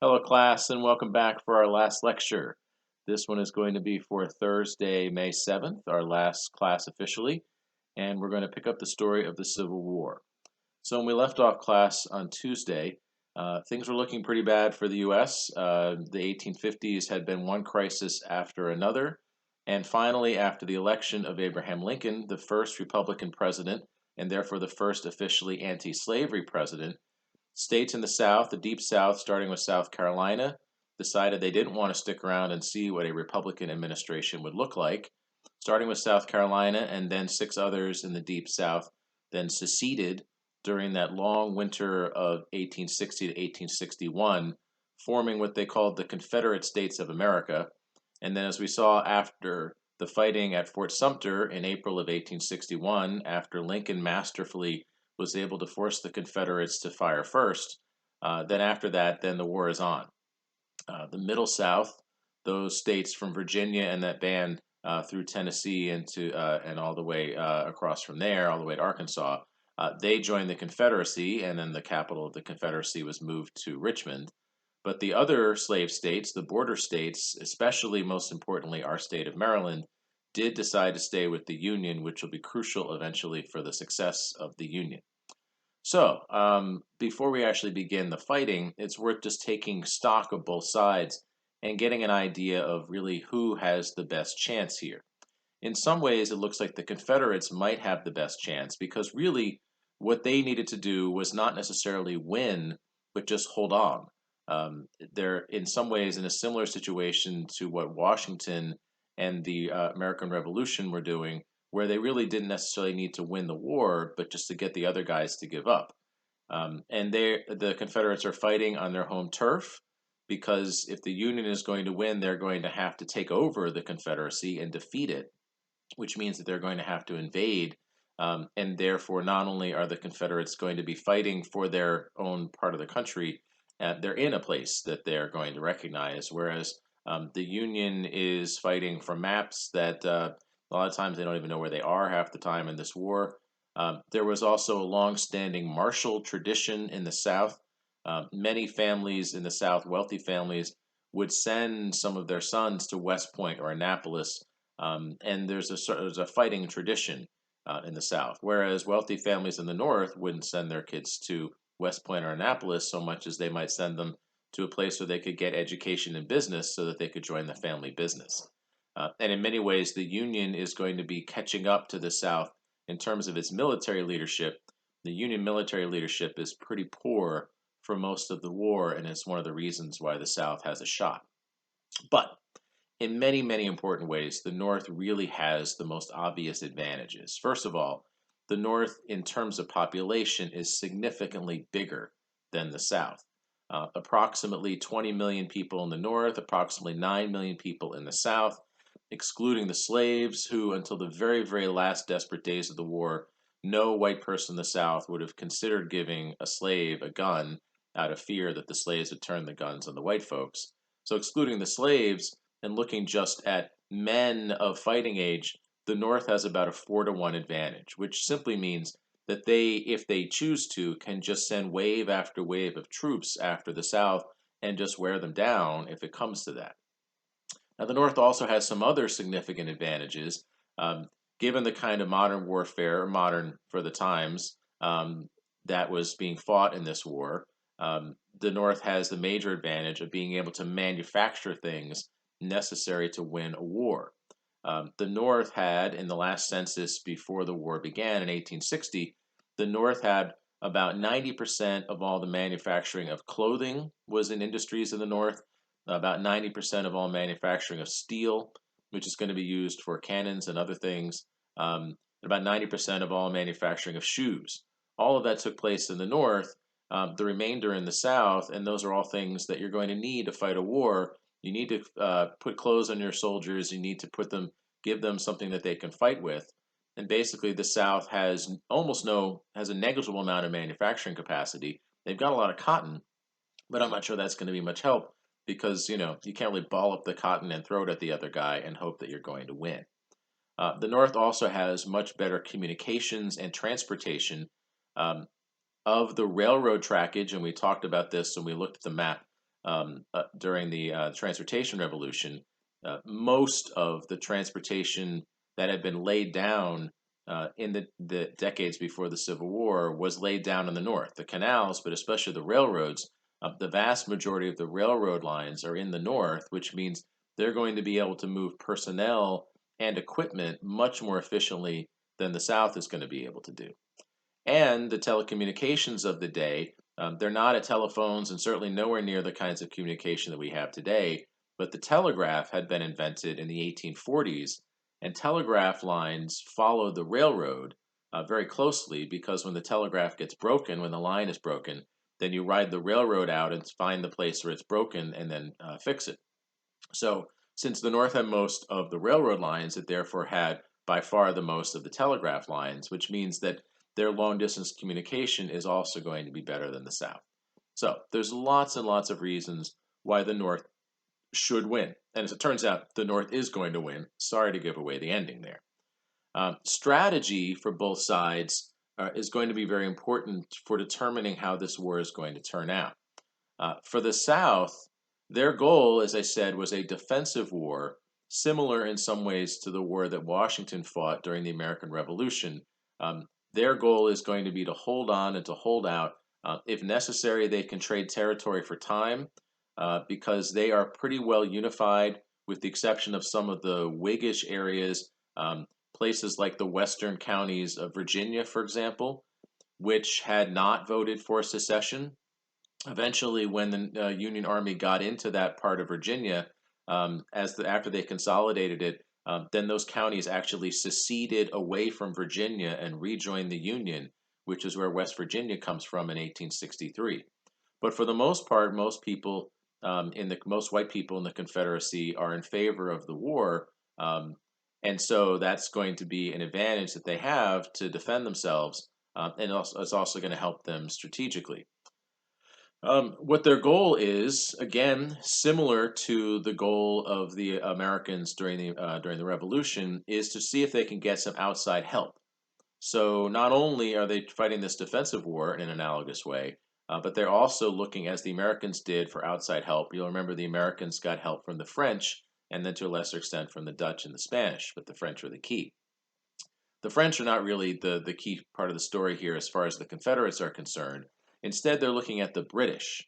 Hello, class, and welcome back for our last lecture. This one is going to be for Thursday, May 7th, our last class officially, and we're going to pick up the story of the Civil War. So when we left off class on Tuesday, things were looking pretty bad for the U.S. The 1850s had been one crisis after another, and finally, after the election of Abraham Lincoln, the first Republican president, and therefore the first officially anti-slavery president, states in the South, the Deep South, starting with South Carolina, decided they didn't want to stick around and see what a Republican administration would look like. Starting with South Carolina and then six others in the Deep South, then seceded during that long winter of 1860 to 1861, forming what they called the Confederate States of America. And then, as we saw after the fighting at Fort Sumter in April of 1861, after Lincoln masterfully was able to force the Confederates to fire first. Then after that, then the war is on. The Middle South, those states from Virginia and that band through Tennessee and all the way across from there, all the way to Arkansas, they joined the Confederacy, and then the capital of the Confederacy was moved to Richmond. But the other slave states, the border states, especially most importantly our state of Maryland, did decide to stay with the Union, which will be crucial eventually for the success of the Union. So, before we actually begin the fighting, it's worth just taking stock of both sides and getting an idea of really who has the best chance here. In some ways, it looks like the Confederates might have the best chance because really what they needed to do was not necessarily win, but just hold on. They're in some ways in a similar situation to what Washington and the American Revolution were doing, where they really didn't necessarily need to win the war, but just to get the other guys to give up. And the Confederates are fighting on their home turf because if the Union is going to win, they're going to have to take over the Confederacy and defeat it, which means that they're going to have to invade. And therefore, not only are the Confederates going to be fighting for their own part of the country, they're in a place that they're going to recognize, whereas the Union is fighting for maps that a lot of times they don't even know where they are half the time in this war. There was also a long-standing martial tradition in the South. Many families in the South, wealthy families, would send some of their sons to West Point or Annapolis, and there's a fighting tradition in the South, whereas wealthy families in the North wouldn't send their kids to West Point or Annapolis so much as they might send them to a place where they could get education in business so that they could join the family business. And in many ways, the Union is going to be catching up to the South in terms of its military leadership. The Union military leadership is pretty poor for most of the war, and it's one of the reasons why the South has a shot. But in many, many important ways, the North really has the most obvious advantages. First of all, the North, in terms of population, is significantly bigger than the South. Approximately 20 million people in the North, approximately 9 million people in the South, excluding the slaves, who, until the very, very last desperate days of the war, no white person in the South would have considered giving a slave a gun out of fear that the slaves would turn the guns on the white folks. So, excluding the slaves and looking just at men of fighting age, the North has about a 4-to-1 advantage, which simply means that they, if they choose to, can just send wave after wave of troops after the South and just wear them down if it comes to that. Now, the North also has some other significant advantages. Given the kind of modern warfare, modern for the times, that was being fought in this war, the North has the major advantage of being able to manufacture things necessary to win a war. The North had, in the last census before the war began in 1860, the North had about 90% of all the manufacturing of clothing was in industries in the North, about 90% of all manufacturing of steel, which is going to be used for cannons and other things, about 90% of all manufacturing of shoes. All of that took place in the North, the remainder in the South, and those are all things that you're going to need to fight a war. You need to put clothes on your soldiers. You need to give them something that they can fight with. And basically, the South has a negligible amount of manufacturing capacity. They've got a lot of cotton, but I'm not sure that's going to be much help because you can't really ball up the cotton and throw it at the other guy and hope that you're going to win. The North also has much better communications and transportation of the railroad trackage, and we talked about this when we looked at the map during the transportation revolution. Most of the transportation that had been laid down in the decades before the Civil War was laid down in the North. The canals, but especially the railroads, the vast majority of the railroad lines are in the North, which means they're going to be able to move personnel and equipment much more efficiently than the South is going to be able to do. And the telecommunications of the day, they're not at telephones and certainly nowhere near the kinds of communication that we have today. But the telegraph had been invented in the 1840s, and telegraph lines followed the railroad very closely because when the telegraph gets broken, when the line is broken, then you ride the railroad out and find the place where it's broken and then fix it. So, since the North had most of the railroad lines, it therefore had by far the most of the telegraph lines, which means that their long distance communication is also going to be better than the South. So, there's lots and lots of reasons why the North should win. And as it turns out, the North is going to win. Sorry to give away the ending there. Strategy for both sides is going to be very important for determining how this war is going to turn out. For the South, their goal, as I said, was a defensive war, similar in some ways to the war that Washington fought during the American Revolution. Their goal is going to be to hold on and to hold out. If necessary, they can trade territory for time because they are pretty well unified, with the exception of some of the Whiggish areas, places like the western counties of Virginia, for example, which had not voted for secession. Eventually, when the Union Army got into that part of Virginia, after they consolidated it, then those counties actually seceded away from Virginia and rejoined the Union, which is where West Virginia comes from in 1863. But for the most part, most white people in the Confederacy are in favor of the war, and so that's going to be an advantage that they have to defend themselves, and it's also going to help them strategically. What their goal is, again, similar to the goal of the Americans during the Revolution, is to see if they can get some outside help. So not only are they fighting this defensive war in an analogous way, but they're also looking, as the Americans did, for outside help. You'll remember the Americans got help from the French, and then to a lesser extent from the Dutch and the Spanish, but the French were the key. The French are not really the key part of the story here as far as the Confederates are concerned. Instead, they're looking at the British.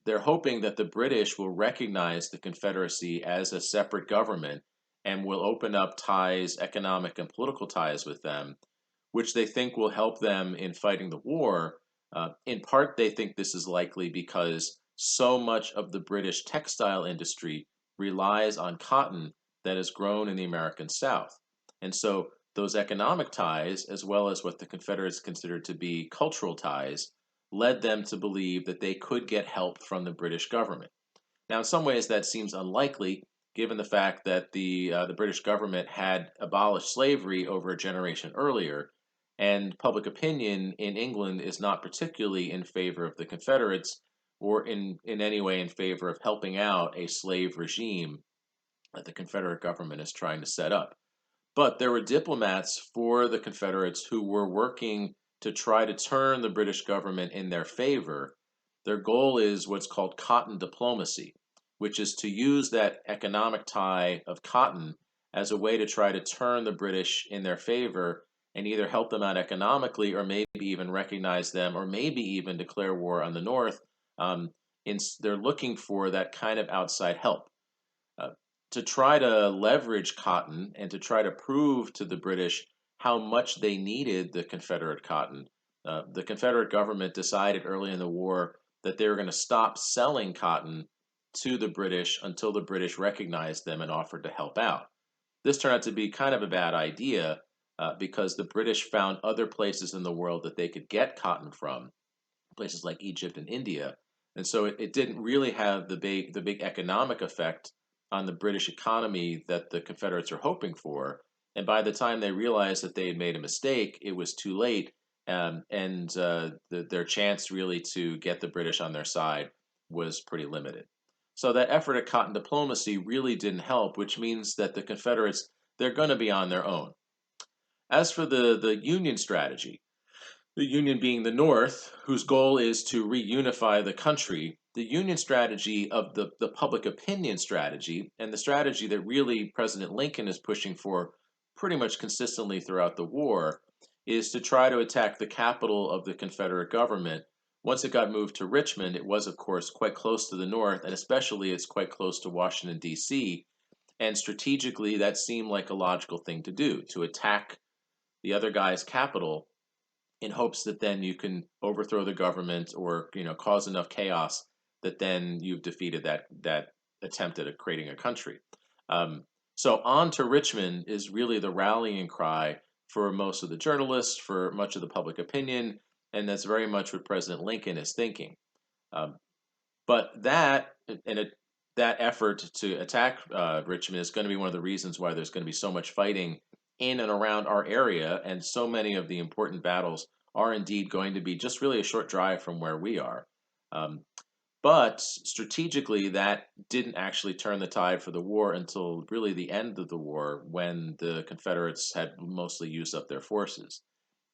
They're hoping that the British will recognize the Confederacy as a separate government and will open up ties, economic and political ties with them, which they think will help them in fighting the war. In part, they think this is likely because so much of the British textile industry relies on cotton that is grown in the American South. And so those economic ties, as well as what the Confederates considered to be cultural ties, led them to believe that they could get help from the British government. Now, in some ways, that seems unlikely, given the fact that the British government had abolished slavery over a generation earlier, and public opinion in England is not particularly in favor of the Confederates or in any way in favor of helping out a slave regime that the Confederate government is trying to set up. But there were diplomats for the Confederates who were working to try to turn the British government in their favor. Their goal is what's called cotton diplomacy, which is to use that economic tie of cotton as a way to try to turn the British in their favor and either help them out economically or maybe even recognize them or maybe even declare war on the North. They're looking for that kind of outside help. To try to leverage cotton and to try to prove to the British how much they needed the Confederate cotton, the Confederate government decided early in the war that they were going to stop selling cotton to the British until the British recognized them and offered to help out. This turned out to be kind of a bad idea because the British found other places in the world that they could get cotton from, places like Egypt and India. And so it didn't really have the big economic effect on the British economy that the Confederates were hoping for. And by the time they realized that they had made a mistake, it was too late, their chance really to get the British on their side was pretty limited. So that effort at cotton diplomacy really didn't help, which means that the Confederates, they're going to be on their own. As for the Union strategy, the Union being the North, whose goal is to reunify the country, the Union strategy of the public opinion strategy, and the strategy that really President Lincoln is pushing for pretty much consistently throughout the war, is to try to attack the capital of the Confederate government. Once it got moved to Richmond, it was, of course, quite close to the North, and especially it's quite close to Washington, D.C. And strategically, that seemed like a logical thing to do, to attack the other guy's capital in hopes that then you can overthrow the government or cause enough chaos that then you've defeated that attempt at creating a country. Um, so on to Richmond is really the rallying cry for most of the journalists, for much of the public opinion, and that's very much what President Lincoln is thinking. Um, but that effort to attack Richmond is going to be one of the reasons why there's going to be so much fighting in and around our area, and so many of the important battles are indeed going to be just really a short drive from where we are. Um, but strategically, that didn't actually turn the tide for the war until really the end of the war, when the Confederates had mostly used up their forces.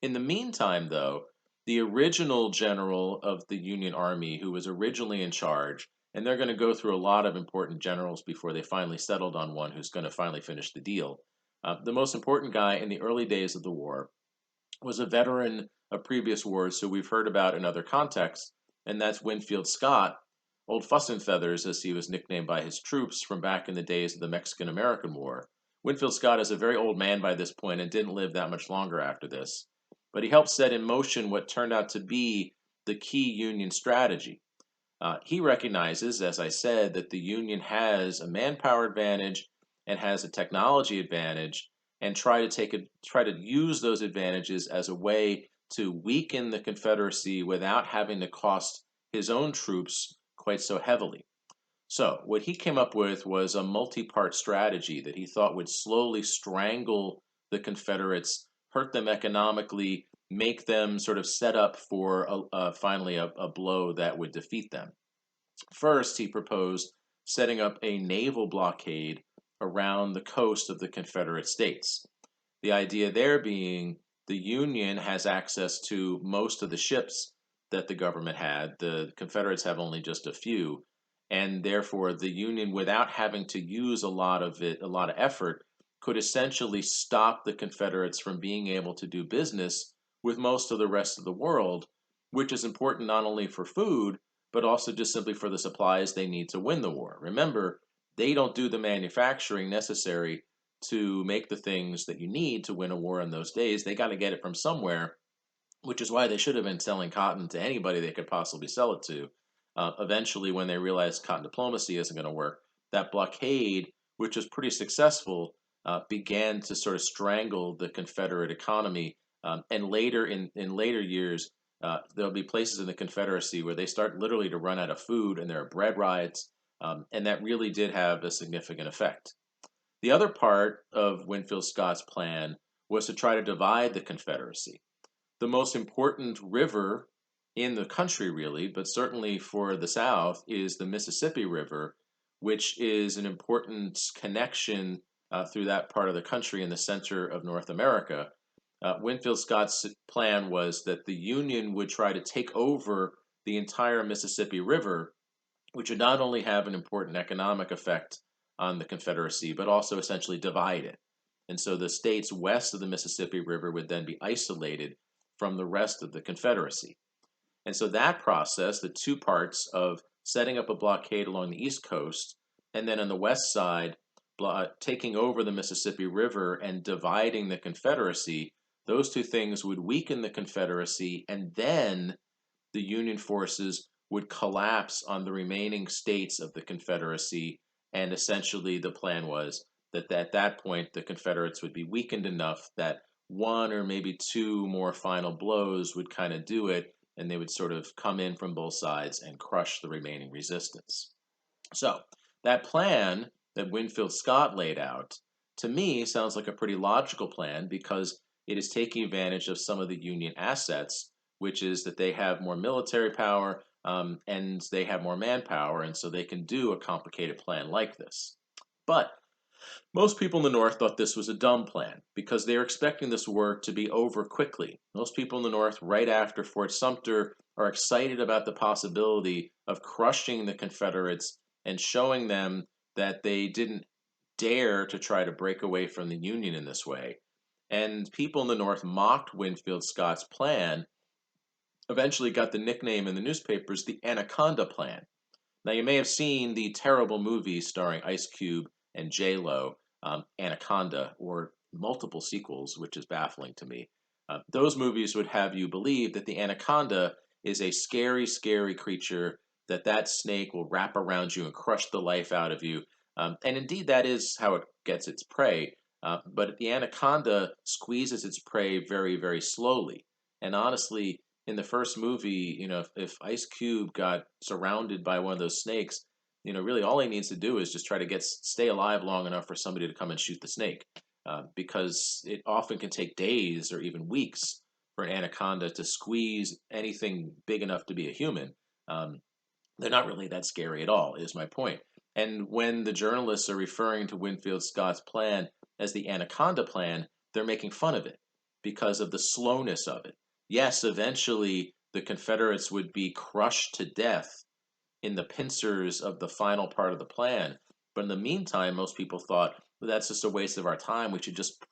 In the meantime, though, the original general of the Union Army, who was originally in charge, and they're going to go through a lot of important generals before they finally settled on one who's going to finally finish the deal. The most important guy in the early days of the war was a veteran of previous wars who we've heard about in other contexts, and that's Winfield Scott, Old Fuss and Feathers, as he was nicknamed by his troops from back in the days of the Mexican American War. Winfield Scott is a very old man by this point and didn't live that much longer after this, but he helped set in motion what turned out to be the key Union strategy. He recognizes, as I said, that the Union has a manpower advantage and has a technology advantage, and try to use those advantages as a way to weaken the Confederacy without having to cost his own troops quite so heavily. So, what he came up with was a multi part strategy that he thought would slowly strangle the Confederates, hurt them economically, make them sort of set up for finally a blow that would defeat them. First, he proposed setting up a naval blockade around the coast of the Confederate States. The idea there being the Union has access to most of the ships that the government had. The Confederates have only just a few, and therefore the Union, without having to use a lot of effort, could essentially stop the Confederates from being able to do business with most of the rest of the world, which is important not only for food, but also just simply for the supplies they need to win the war. Remember, they don't do the manufacturing necessary to make the things that you need to win a war in those days. They got to get it from somewhere, which is why they should have been selling cotton to anybody they could possibly sell it to. Eventually, when they realized cotton diplomacy isn't going to work, that blockade, which was pretty successful, began to sort of strangle the Confederate economy. And later, in later years, there'll be places in the Confederacy where they start literally to run out of food, and there are bread riots, and that really did have a significant effect. The other part of Winfield Scott's plan was to try to divide the Confederacy. The most important river in the country, really, but certainly for the South, is the Mississippi River, which is an important connection through that part of the country in the center of North America. Winfield Scott's plan was that the Union would try to take over the entire Mississippi River, which would not only have an important economic effect on the Confederacy, but also essentially divide it. And so the states west of the Mississippi River would then be isolated from the rest of the Confederacy. And so that process, the two parts of setting up a blockade along the East Coast, and then on the west side, taking over the Mississippi River and dividing the Confederacy, those two things would weaken the Confederacy, and then the Union forces would collapse on the remaining states of the Confederacy. And essentially, the plan was that at that point, the Confederates would be weakened enough that one or maybe two more final blows would kind of do it, and they would sort of come in from both sides and crush the remaining resistance. So, that plan that Winfield Scott laid out, to me, sounds like a pretty logical plan because it is taking advantage of some of the Union assets, which is that they have more military power and they have more manpower, and so they can do a complicated plan like this. But most people in the North thought this was a dumb plan because they were expecting this war to be over quickly. Most people in the North, right after Fort Sumter, are excited about the possibility of crushing the Confederates and showing them that they didn't dare to try to break away from the Union in this way. And people in the North mocked Winfield Scott's plan, eventually got the nickname in the newspapers the Anaconda Plan. Now, you may have seen the terrible movie starring Ice Cube and J-Lo, Anaconda, or multiple sequels, which is baffling to me. Those movies would have you believe that the anaconda is a scary, scary creature, that snake will wrap around you and crush the life out of you. And indeed, that is how it gets its prey. But the anaconda squeezes its prey very, very slowly. And honestly, in the first movie, if Ice Cube got surrounded by one of those snakes, really all he needs to do is just try to stay alive long enough for somebody to come and shoot the snake, because it often can take days or even weeks for an anaconda to squeeze anything big enough to be a human. Um, they're not really that scary at all, is my point. And when the journalists are referring to Winfield Scott's plan as the Anaconda Plan, they're making fun of it because of the slowness of it. Yes, eventually the Confederates would be crushed to death in the pincers of the final part of the plan. But in the meantime, most people thought, well, that's just a waste of our time. We should just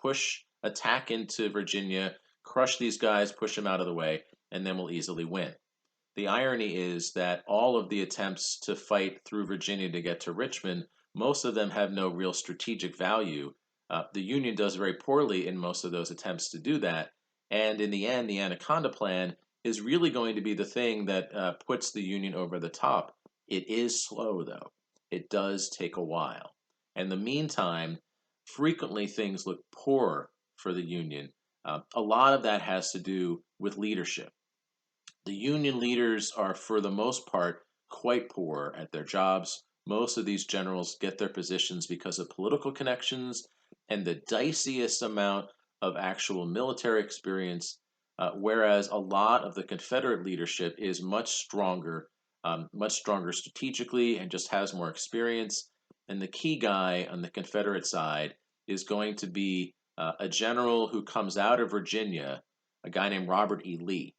attack into Virginia, crush these guys, push them out of the way, and then we'll easily win. The irony is that all of the attempts to fight through Virginia to get to Richmond, most of them have no real strategic value. The Union does very poorly in most of those attempts to do that. And in the end, the Anaconda Plan is really going to be the thing that puts the Union over the top. It is slow, though. It does take a while. In the meantime, frequently things look poor for the Union. A lot of that has to do with leadership. The union leaders are, for the most part, quite poor at their jobs. Most of these generals get their positions because of political connections and the diciest amount of actual military experience, whereas a lot of the Confederate leadership is much stronger strategically, and just has more experience. And the key guy on the Confederate side is going to be a general who comes out of Virginia, a guy named Robert E. Lee.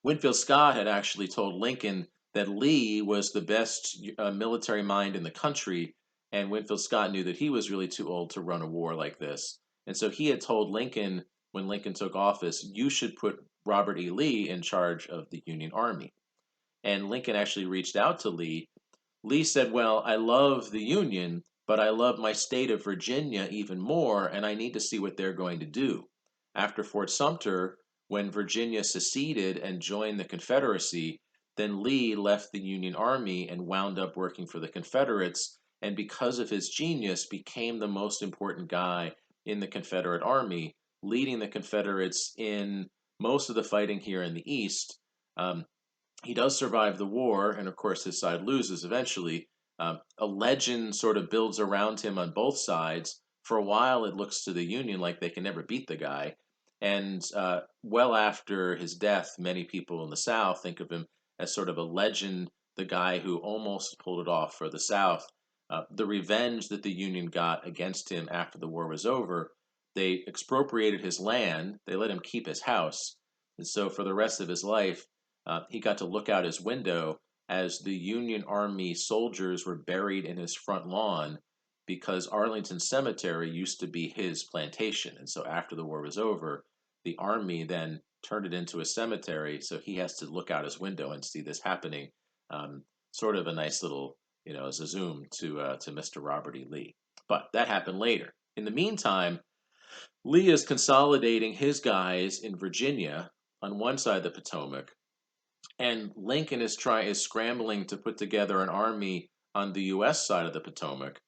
Winfield Scott had actually told Lincoln that Lee was the best military mind in the country, and Winfield Scott knew that he was really too old to run a war like this. And so he had told Lincoln, when Lincoln took office, you should put Robert E. Lee in charge of the Union Army. And Lincoln actually reached out to Lee. Lee said, well, I love the Union, but I love my state of Virginia even more, and I need to see what they're going to do. After Fort Sumter, when Virginia seceded and joined the Confederacy, then Lee left the Union Army and wound up working for the Confederates, and because of his genius, became the most important guy in the Confederate Army, leading the Confederates in most of the fighting here in the East. He does survive the war, and of course his side loses eventually. A legend sort of builds around him on both sides. For a while, it looks to the Union like they can never beat the guy. And well after his death, many people in the South think of him as sort of a legend, the guy who almost pulled it off for the South. The revenge that the Union got against him after the war was over, they expropriated his land, they let him keep his house. And so for the rest of his life, he got to look out his window as the Union Army soldiers were buried in his front lawn, because Arlington Cemetery used to be his plantation. And so after the war was over, the Army then turned it into a cemetery. So he has to look out his window and see this happening. Sort of a nice little, zoom to Mr. Robert E. Lee. But that happened later. In the meantime, Lee is consolidating his guys in Virginia on one side of the Potomac, and Lincoln is scrambling to put together an army on the U.S. side of the Potomac.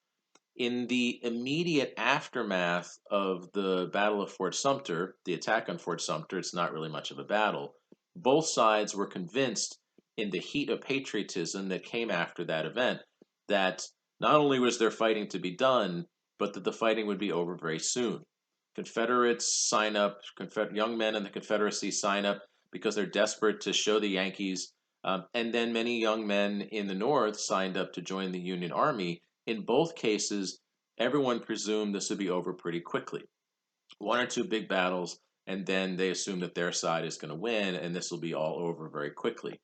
In the immediate aftermath of the Battle of Fort Sumter, the attack on Fort Sumter, it's not really much of a battle. Both sides were convinced, in the heat of patriotism that came after that event, that not only was there fighting to be done, but that the fighting would be over very soon. Confederates sign up, young men in the Confederacy sign up because they're desperate to show the Yankees. And then many young men in the North signed up to join the Union Army. In both cases, everyone presumed this would be over pretty quickly. One or two big battles, and then they assume that their side is going to win, and this will be all over very quickly.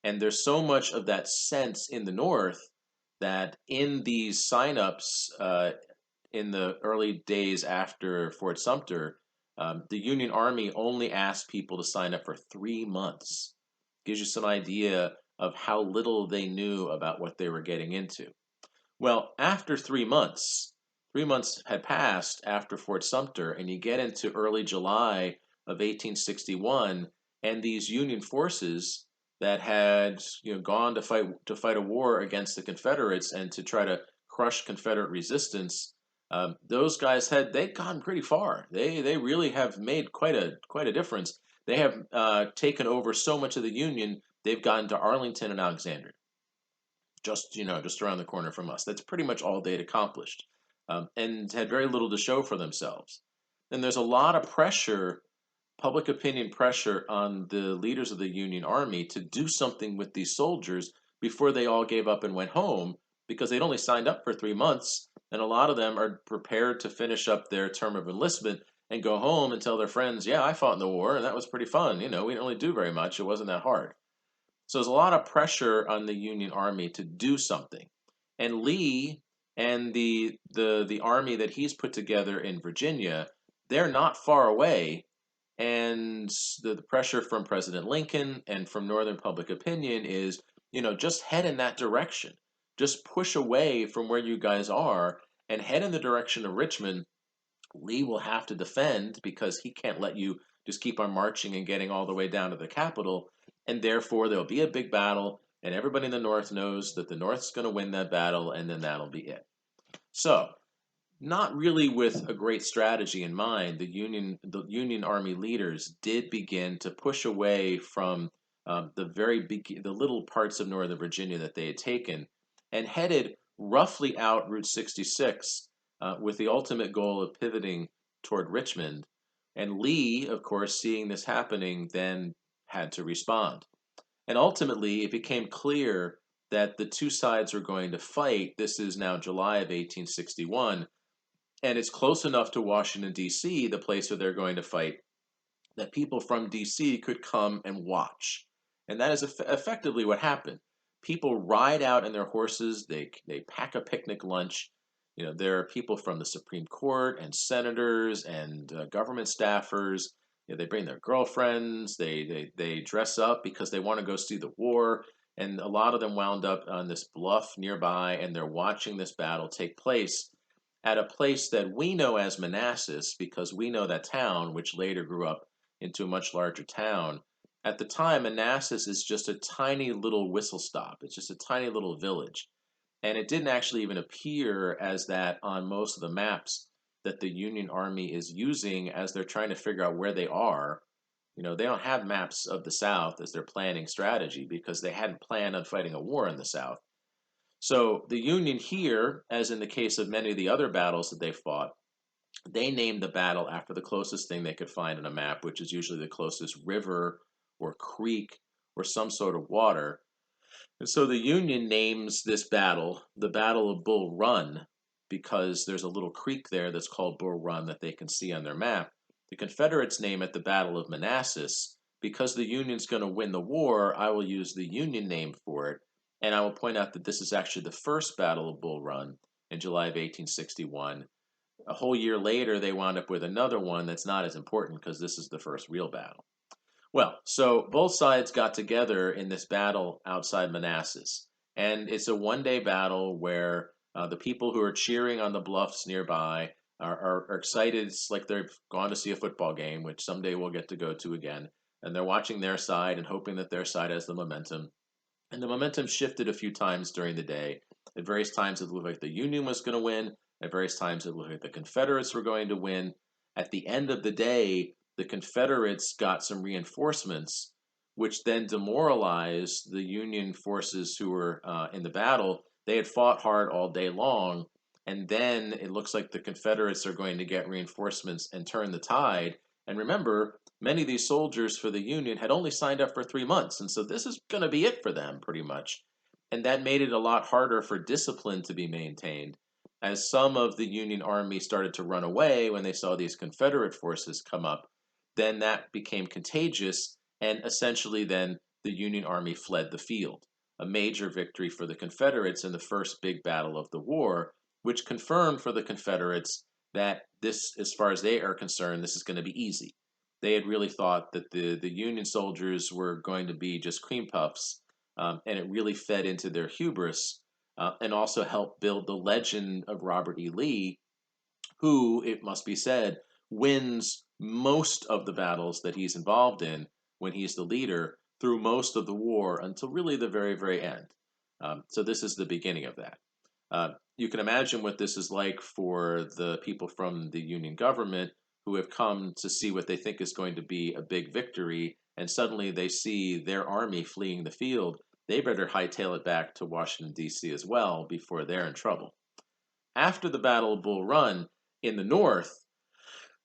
And there's so much of that sense in the North that in these signups in the early days after Fort Sumter, the Union Army only asked people to sign up for 3 months. Gives you some idea of how little they knew about what they were getting into. Well, after 3 months had passed after Fort Sumter, and you get into early July of 1861, and these Union forces that had gone to fight a war against the Confederates and to try to crush Confederate resistance, those guys they'd gone pretty far. They really have made quite a difference. They have taken over so much of the Union. They've gotten to Arlington and Alexandria, just around the corner from us. That's pretty much all they'd accomplished, and had very little to show for themselves. And there's a lot of pressure, public opinion pressure, on the leaders of the Union Army to do something with these soldiers before they all gave up and went home, because they'd only signed up for 3 months, and a lot of them are prepared to finish up their term of enlistment and go home and tell their friends, "Yeah, I fought in the war, and that was pretty fun. We didn't really do very much. It wasn't that hard." So there's a lot of pressure on the Union Army to do something. And Lee and the army that he's put together in Virginia, they're not far away. And the pressure from President Lincoln and from Northern public opinion is, just head in that direction. Just push away from where you guys are and head in the direction of Richmond. Lee will have to defend because he can't let you just keep on marching and getting all the way down to the capital. And therefore, there'll be a big battle, and everybody in the North knows that the North's going to win that battle, and then that'll be it. So, not really with a great strategy in mind, the Union Army leaders did begin to push away from the little parts of Northern Virginia that they had taken, and headed roughly out Route 66, with the ultimate goal of pivoting toward Richmond. And Lee, of course, seeing this happening, then had to respond. And ultimately, it became clear that the two sides were going to fight. This is now July of 1861, and it's close enough to Washington, D.C., the place where they're going to fight, that people from D.C. could come and watch. And that is effectively what happened. People ride out in their horses, they pack a picnic lunch. There are people from the Supreme Court and senators and government staffers. They bring their girlfriends, they dress up because they want to go see the war. And a lot of them wound up on this bluff nearby, and they're watching this battle take place at a place that we know as Manassas, because we know that town, which later grew up into a much larger town. At the time, Manassas is just a tiny little whistle stop. It's just a tiny little village. And it didn't actually even appear as that on most of the maps that the Union Army is using as they're trying to figure out where they are. They don't have maps of the South as their planning strategy because they hadn't planned on fighting a war in the South. So the Union here, as in the case of many of the other battles that they fought, they named the battle after the closest thing they could find on a map, which is usually the closest river or creek or some sort of water. And so the Union names this battle the Battle of Bull Run, because there's a little creek there that's called Bull Run that they can see on their map. The Confederates name it the Battle of Manassas. Because the Union's going to win the war, I will use the Union name for it. And I will point out that this is actually the first Battle of Bull Run in July of 1861. A whole year later, they wound up with another one that's not as important because this is the first real battle. Well, so both sides got together in this battle outside Manassas. And it's a one-day battle where the people who are cheering on the bluffs nearby are excited. It's like they've gone to see a football game, which someday we'll get to go to again. And they're watching their side and hoping that their side has the momentum. And the momentum shifted a few times during the day. At various times, it looked like the Union was going to win. At various times, it looked like the Confederates were going to win. At the end of the day, the Confederates got some reinforcements, which then demoralized the Union forces who were in the battle. They had fought hard all day long, and then it looks like the Confederates are going to get reinforcements and turn the tide. And remember, many of these soldiers for the Union had only signed up for 3 months, and so this is going to be it for them pretty much. And that made it a lot harder for discipline to be maintained, as some of the Union Army started to run away when they saw these Confederate forces come up. then that became contagious, and essentially then the Union Army fled the field. A major victory for the Confederates in the first big battle of the war, which confirmed for the Confederates that this, as far as they are concerned, this is going to be easy. They had really thought that the Union soldiers were going to be just cream puffs, and it really fed into their hubris, and also helped build the legend of Robert E. Lee, who, it must be said, wins most of the battles that he's involved in when he's the leader through most of the war until really the very, very end. So this is the beginning of that. You can imagine what this is like for the people from the Union government who have come to see what they think is going to be a big victory, and suddenly they see their army fleeing the field. They better hightail it back to Washington, D.C. as well before they're in trouble. After the Battle of Bull Run in the North,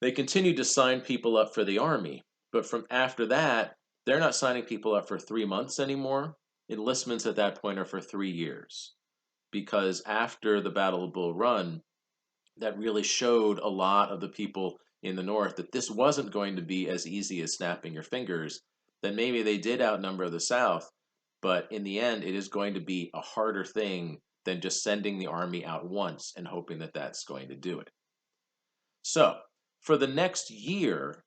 they continued to sign people up for the Army. But from after that, they're not signing people up for 3 months anymore. Enlistments at that point are for 3 years. Because after the Battle of Bull Run, that really showed a lot of the people in the North that this wasn't going to be as easy as snapping your fingers, that maybe they did outnumber the South, but in the end, it is going to be a harder thing than just sending the army out once and hoping that that's going to do it. So, for the next year,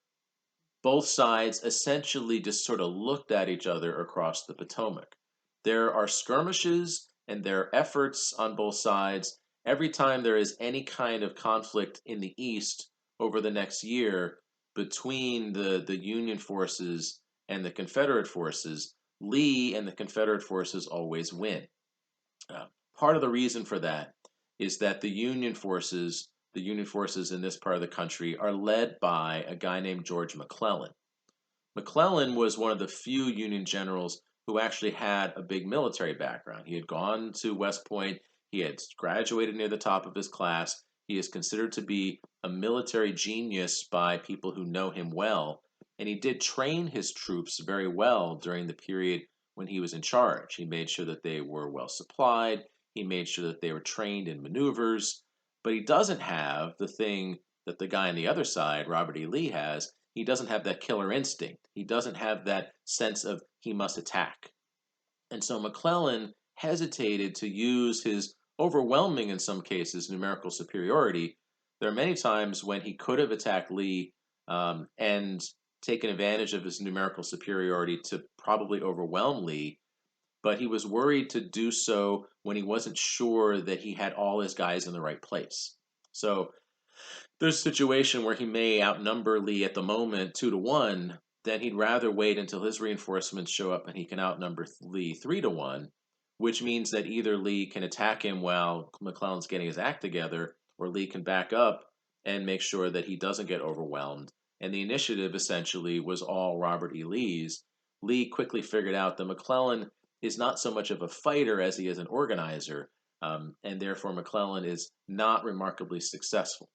both sides essentially just sort of looked at each other across the Potomac. There are skirmishes and there are efforts on both sides. Every time there is any kind of conflict in the East over the next year between the Union forces and the Confederate forces, Lee and the Confederate forces always win. Uh, Part of the reason for that is that the Union forces in this part of the country, are led by a guy named George McClellan. McClellan was one of the few Union generals who actually had a big military background. He had gone to West Point, he had graduated near the top of his class. He is considered to be a military genius by people who know him well, and he did train his troops very well during the period when he was in charge. He made sure that they were well supplied, he made sure that they were trained in maneuvers, but he doesn't have the thing that the guy on the other side, Robert E. Lee, has. He doesn't have that killer instinct. He doesn't have that sense of he must attack. And so McClellan hesitated to use his overwhelming, in some cases, numerical superiority. There are many times when he could have attacked Lee, and taken advantage of his numerical superiority to probably overwhelm Lee, but he was worried to do so when he wasn't sure that he had all his guys in the right place. So there's a situation where he may outnumber Lee at the moment 2-1, then he'd rather wait until his reinforcements show up and he can outnumber Lee 3-1, which means that either Lee can attack him while McClellan's getting his act together, or Lee can back up and make sure that he doesn't get overwhelmed. And the initiative essentially was all Robert E. Lee's. Lee quickly figured out that McClellan is not so much of a fighter as he is an organizer, and therefore McClellan is not remarkably successful.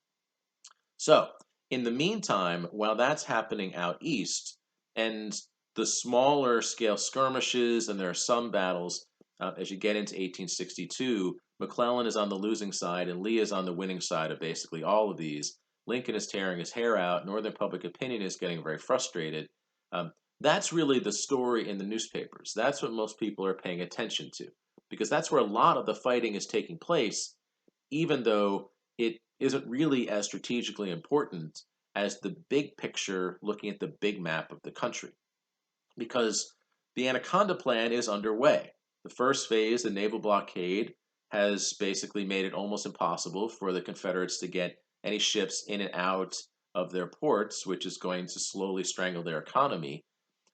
So, in the meantime, while that's happening out east, and the smaller scale skirmishes, and there are some battles, as you get into 1862, McClellan is on the losing side and Lee is on the winning side of basically all of these. Lincoln is tearing his hair out. Northern public opinion is getting very frustrated. That's really the story in the newspapers. That's what most people are paying attention to, because that's where a lot of the fighting is taking place, even though it isn't really as strategically important as the big picture looking at the big map of the country. Because the Anaconda Plan is underway. The first phase, the naval blockade, has basically made it almost impossible for the Confederates to get any ships in and out of their ports, which is going to slowly strangle their economy.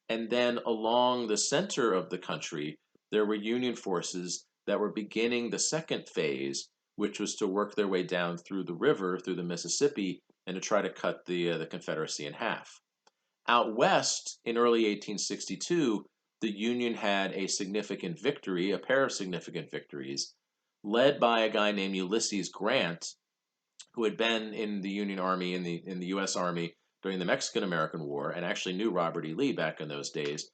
And then along the center of the country, there were Union forces that were beginning the second phase, which was to work their way down through the river, through the Mississippi, and to try to cut the Confederacy in half. Out west, in early 1862, the Union had a significant victory, a pair of significant victories, led by a guy named Ulysses Grant, who had been in the Union Army, in the U.S. Army during the Mexican-American War, and actually knew Robert E. Lee back in those days,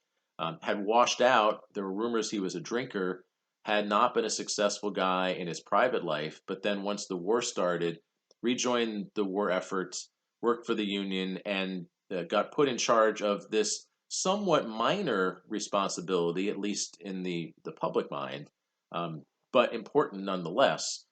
had washed out. There were rumors he was a drinker, had not been a successful guy in his private life, but then once the war started, rejoined the war efforts, worked for the Union, and got put in charge of this somewhat minor responsibility, at least in the public mind, um, but important nonetheless.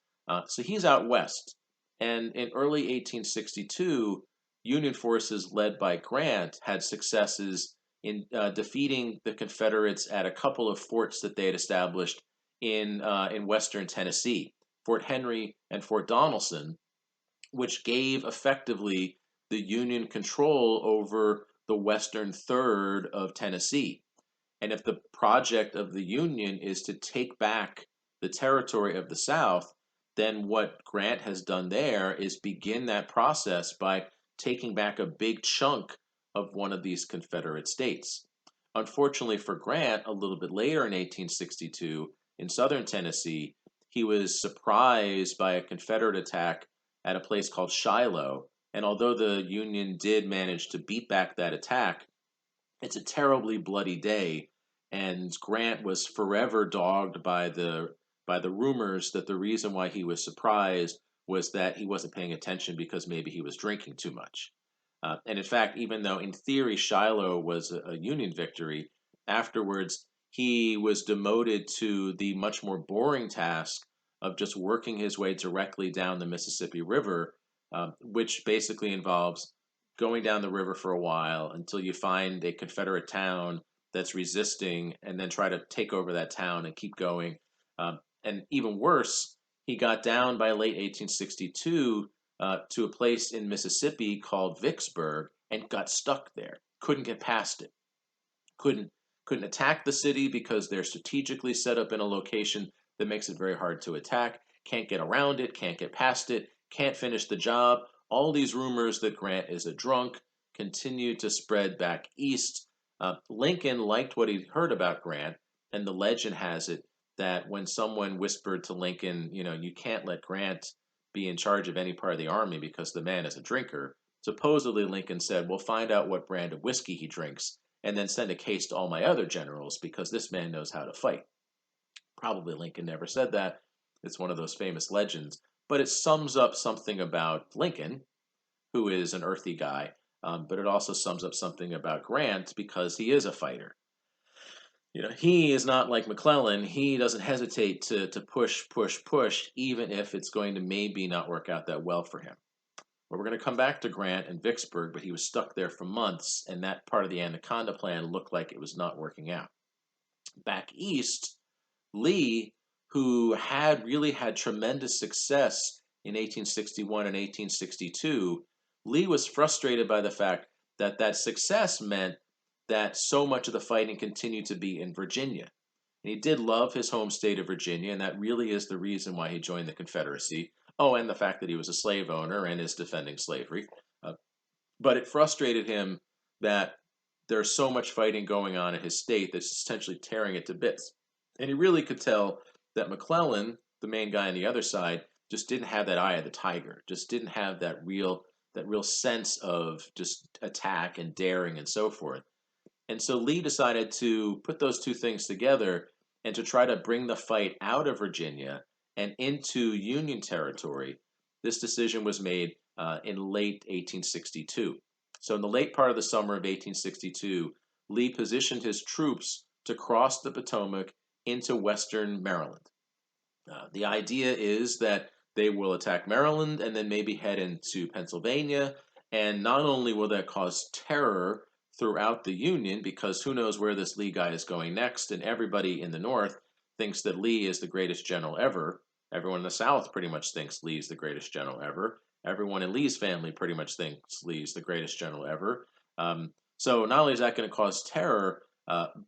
So he's out west. And in early 1862, Union forces led by Grant had successes in defeating the Confederates at a couple of forts that they had established in western Tennessee, Fort Henry and Fort Donelson, which gave effectively the Union control over the western third of Tennessee. And if the project of the Union is to take back the territory of the South, then what Grant has done there is begin that process by taking back a big chunk of one of these Confederate states. Unfortunately for Grant, a little bit later in 1862, in southern Tennessee, he was surprised by a Confederate attack at a place called Shiloh. And although the Union did manage to beat back that attack, it's a terribly bloody day, and Grant was forever dogged by the rumors that the reason why he was surprised was that he wasn't paying attention because maybe he was drinking too much. And in fact, even though in theory Shiloh was a Union victory, afterwards he was demoted to the much more boring task of just working his way directly down the Mississippi River, which basically involves going down the river for a while until you find a Confederate town that's resisting, and then try to take over that town and keep going. And even worse, he got down by late 1862 to a place in Mississippi called Vicksburg and got stuck there. Couldn't get past it. Couldn't couldn't attack the city because they're strategically set up in a location that makes it very hard to attack. Can't get around it. Can't get past it. Can't finish the job. All these rumors that Grant is a drunk continue to spread back east. Lincoln liked what he'd heard about Grant, and the legend has it that when someone whispered to Lincoln, you can't let Grant be in charge of any part of the army because the man is a drinker, supposedly Lincoln said, "We'll find out what brand of whiskey he drinks and then send a case to all my other generals because this man knows how to fight." Probably Lincoln never said that. It's one of those famous legends, but it sums up something about Lincoln, who is an earthy guy, but it also sums up something about Grant because he is a fighter. He is not like McClellan. He doesn't hesitate to push, push, push, even if it's going to maybe not work out that well for him. But we're going to come back to Grant and Vicksburg, but he was stuck there for months, and that part of the Anaconda Plan looked like it was not working out. Back east, Lee, who had really had tremendous success in 1861 and 1862, Lee was frustrated by the fact that that success meant that so much of the fighting continued to be in Virginia. And he did love his home state of Virginia, and that really is the reason why he joined the Confederacy. Oh, and the fact that he was a slave owner and is defending slavery. But it frustrated him that there's so much fighting going on in his state that's essentially tearing it to bits. And he really could tell that McClellan, the main guy on the other side, just didn't have that eye of the tiger, just didn't have that real sense of just attack and daring and so forth. And so Lee decided to put those two things together and to try to bring the fight out of Virginia and into Union territory. This decision was made in late 1862. So in the late part of the summer of 1862, Lee positioned his troops to cross the Potomac into western Maryland. The idea is that they will attack Maryland and then maybe head into Pennsylvania. And not only will that cause terror throughout the Union, because who knows where this Lee guy is going next, and everybody in the North thinks that Lee is the greatest general ever. Everyone in the South pretty much thinks Lee is the greatest general ever. Everyone in Lee's family pretty much thinks Lee's the greatest general ever. So not only is that going to cause terror,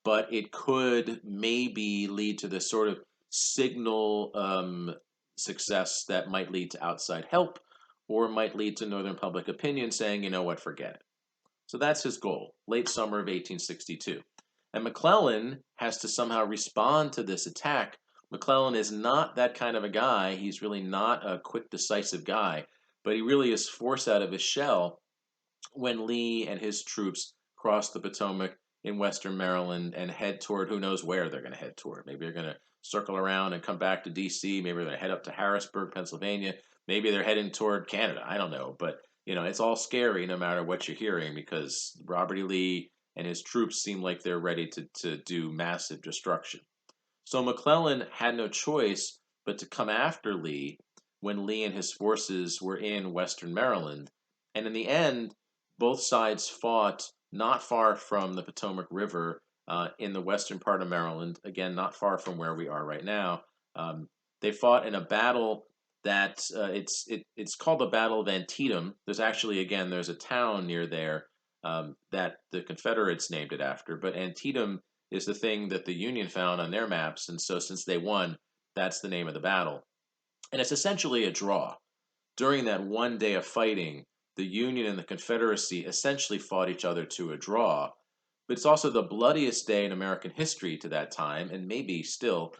but it could maybe lead to this sort of signal success that might lead to outside help or might lead to Northern public opinion saying, you know what, forget it. So that's his goal, late summer of 1862. And McClellan has to somehow respond to this attack. McClellan is not that kind of a guy. He's really not a quick, decisive guy, but he really is forced out of his shell when Lee and his troops cross the Potomac in western Maryland and head toward who knows where they're going to head toward. Maybe they're going to circle around and come back to D.C. Maybe they're going to head up to Harrisburg, Pennsylvania. Maybe they're heading toward Canada. I don't know. But it's all scary no matter what you're hearing because Robert E. Lee and his troops seem like they're ready to do massive destruction. So McClellan had no choice but to come after Lee when Lee and his forces were in Western Maryland. And in the end, both sides fought not far from the Potomac River in the western part of Maryland, again, not far from where we are right now. They fought in a battle that it's called the Battle of Antietam. There's actually, again, there's a town near there that the Confederates named it after, but Antietam is the thing that the Union found on their maps. And so since they won, that's the name of the battle. And it's essentially a draw. During that one day of fighting, the Union and the Confederacy essentially fought each other to a draw. But it's also the bloodiest day in American history to that time, and maybe still.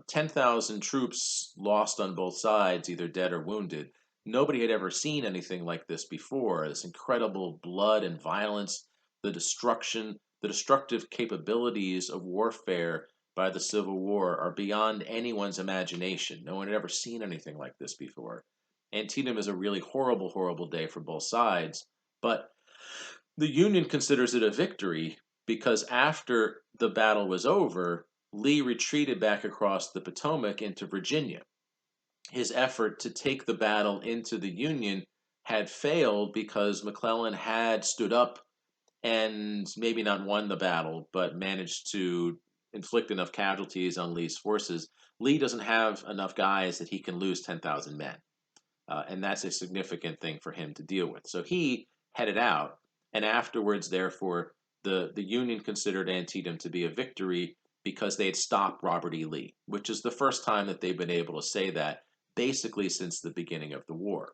10,000 troops lost on both sides, either dead or wounded. Nobody had ever seen anything like this before. This incredible blood and violence, the destruction, the destructive capabilities of warfare by the Civil War are beyond anyone's imagination. No one had ever seen anything like this before. Antietam is a really horrible, horrible day for both sides, but the Union considers it a victory because after the battle was over, Lee retreated back across the Potomac into Virginia. His effort to take the battle into the Union had failed because McClellan had stood up and maybe not won the battle, but managed to inflict enough casualties on Lee's forces. Lee doesn't have enough guys that he can lose 10,000 men. And that's a significant thing for him to deal with. So he headed out, and afterwards, therefore, the Union considered Antietam to be a victory because they had stopped Robert E. Lee, which is the first time that they've been able to say that basically since the beginning of the war.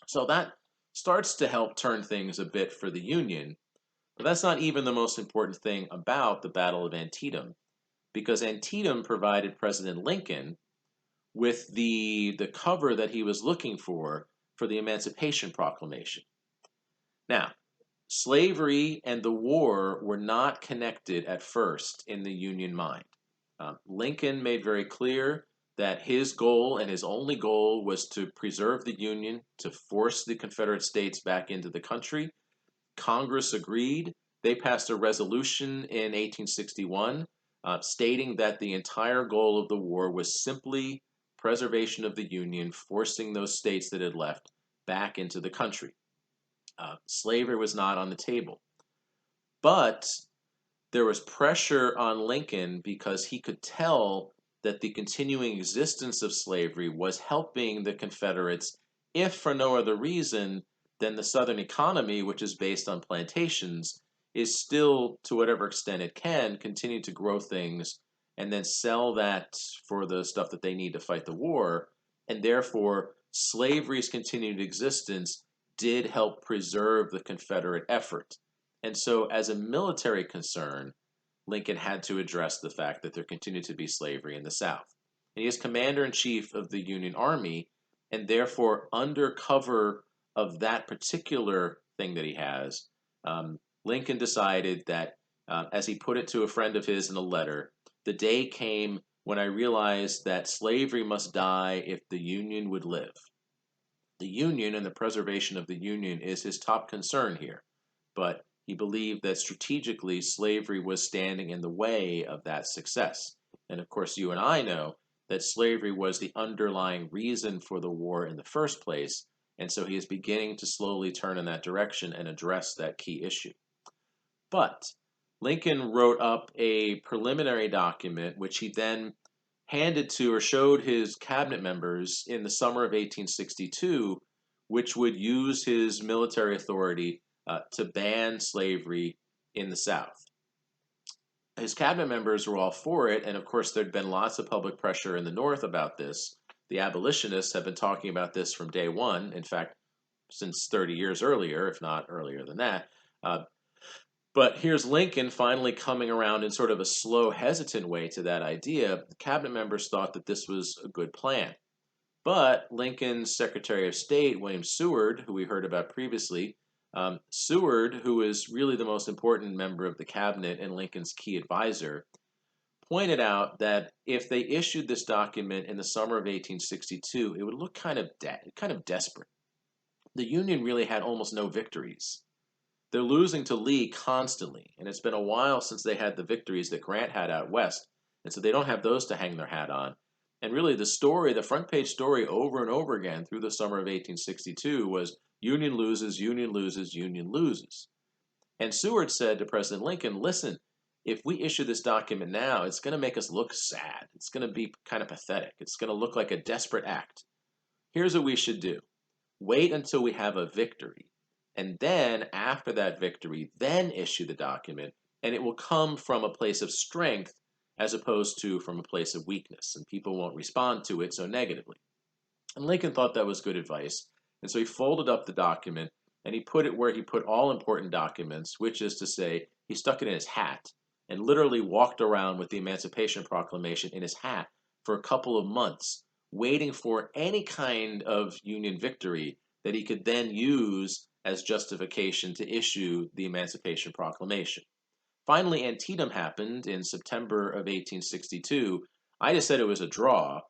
So that starts to help turn things a bit for the Union, but that's not even the most important thing about the Battle of Antietam, because Antietam provided President Lincoln with the cover that he was looking for the Emancipation Proclamation. Now, slavery and the war were not connected at first in the Union mind. Lincoln made very clear that his goal and his only goal was to preserve the Union, to force the Confederate States back into the country. Congress agreed. They passed a resolution in 1861 stating that the entire goal of the war was simply preservation of the Union, forcing those states that had left back into the country. Slavery was not on the table. But there was pressure on Lincoln because he could tell that the continuing existence of slavery was helping the Confederates, if for no other reason than the Southern economy, which is based on plantations, is still, to whatever extent it can, continue to grow things and then sell that for the stuff that they need to fight the war. And therefore, slavery's continued existence did help preserve the Confederate effort. And so, as a military concern, Lincoln had to address the fact that there continued to be slavery in the South. And he is commander in chief of the Union Army, and therefore, under cover of that particular thing that he has, Lincoln decided that, as he put it to a friend of his in a letter, the day came when I realized that slavery must die if the Union would live. The Union and the preservation of the Union is his top concern here, but he believed that strategically slavery was standing in the way of that success. And of course, you and I know that slavery was the underlying reason for the war in the first place, and so he is beginning to slowly turn in that direction and address that key issue. But Lincoln wrote up a preliminary document which he then handed to or showed his cabinet members in the summer of 1862, which would use his military authority to ban slavery in the South. His cabinet members were all for it, and of course, there'd been lots of public pressure in the North about this. The abolitionists have been talking about this from day one, in fact, since 30 years earlier, if not earlier than that. But here's Lincoln finally coming around in sort of a slow, hesitant way to that idea. The cabinet members thought that this was a good plan. But Lincoln's Secretary of State, William Seward, who we heard about previously, Seward, who is really the most important member of the cabinet and Lincoln's key advisor, pointed out that if they issued this document in the summer of 1862, it would look kind of desperate. the Union really had almost no victories. They're losing to Lee constantly, and it's been a while since they had the victories that Grant had out west, and so they don't have those to hang their hat on. And really, the story, the front page story over and over again through the summer of 1862 was Union loses, Union loses, Union loses. And Seward said to President Lincoln, listen, if we issue this document now, it's going to make us look sad. It's going to be kind of pathetic. It's going to look like a desperate act. Here's what we should do. Wait until we have a victory. And then, after that victory, then issue the document. And it will come from a place of strength as opposed to from a place of weakness. And people won't respond to it so negatively. And Lincoln thought that was good advice. And so he folded up the document and he put it where he put all important documents, which is to say, he stuck it in his hat and literally walked around with the Emancipation Proclamation in his hat for a couple of months, waiting for any kind of Union victory that he could then use as justification to issue the Emancipation Proclamation. Finally, Antietam happened in September of 1862. I just said it was a draw,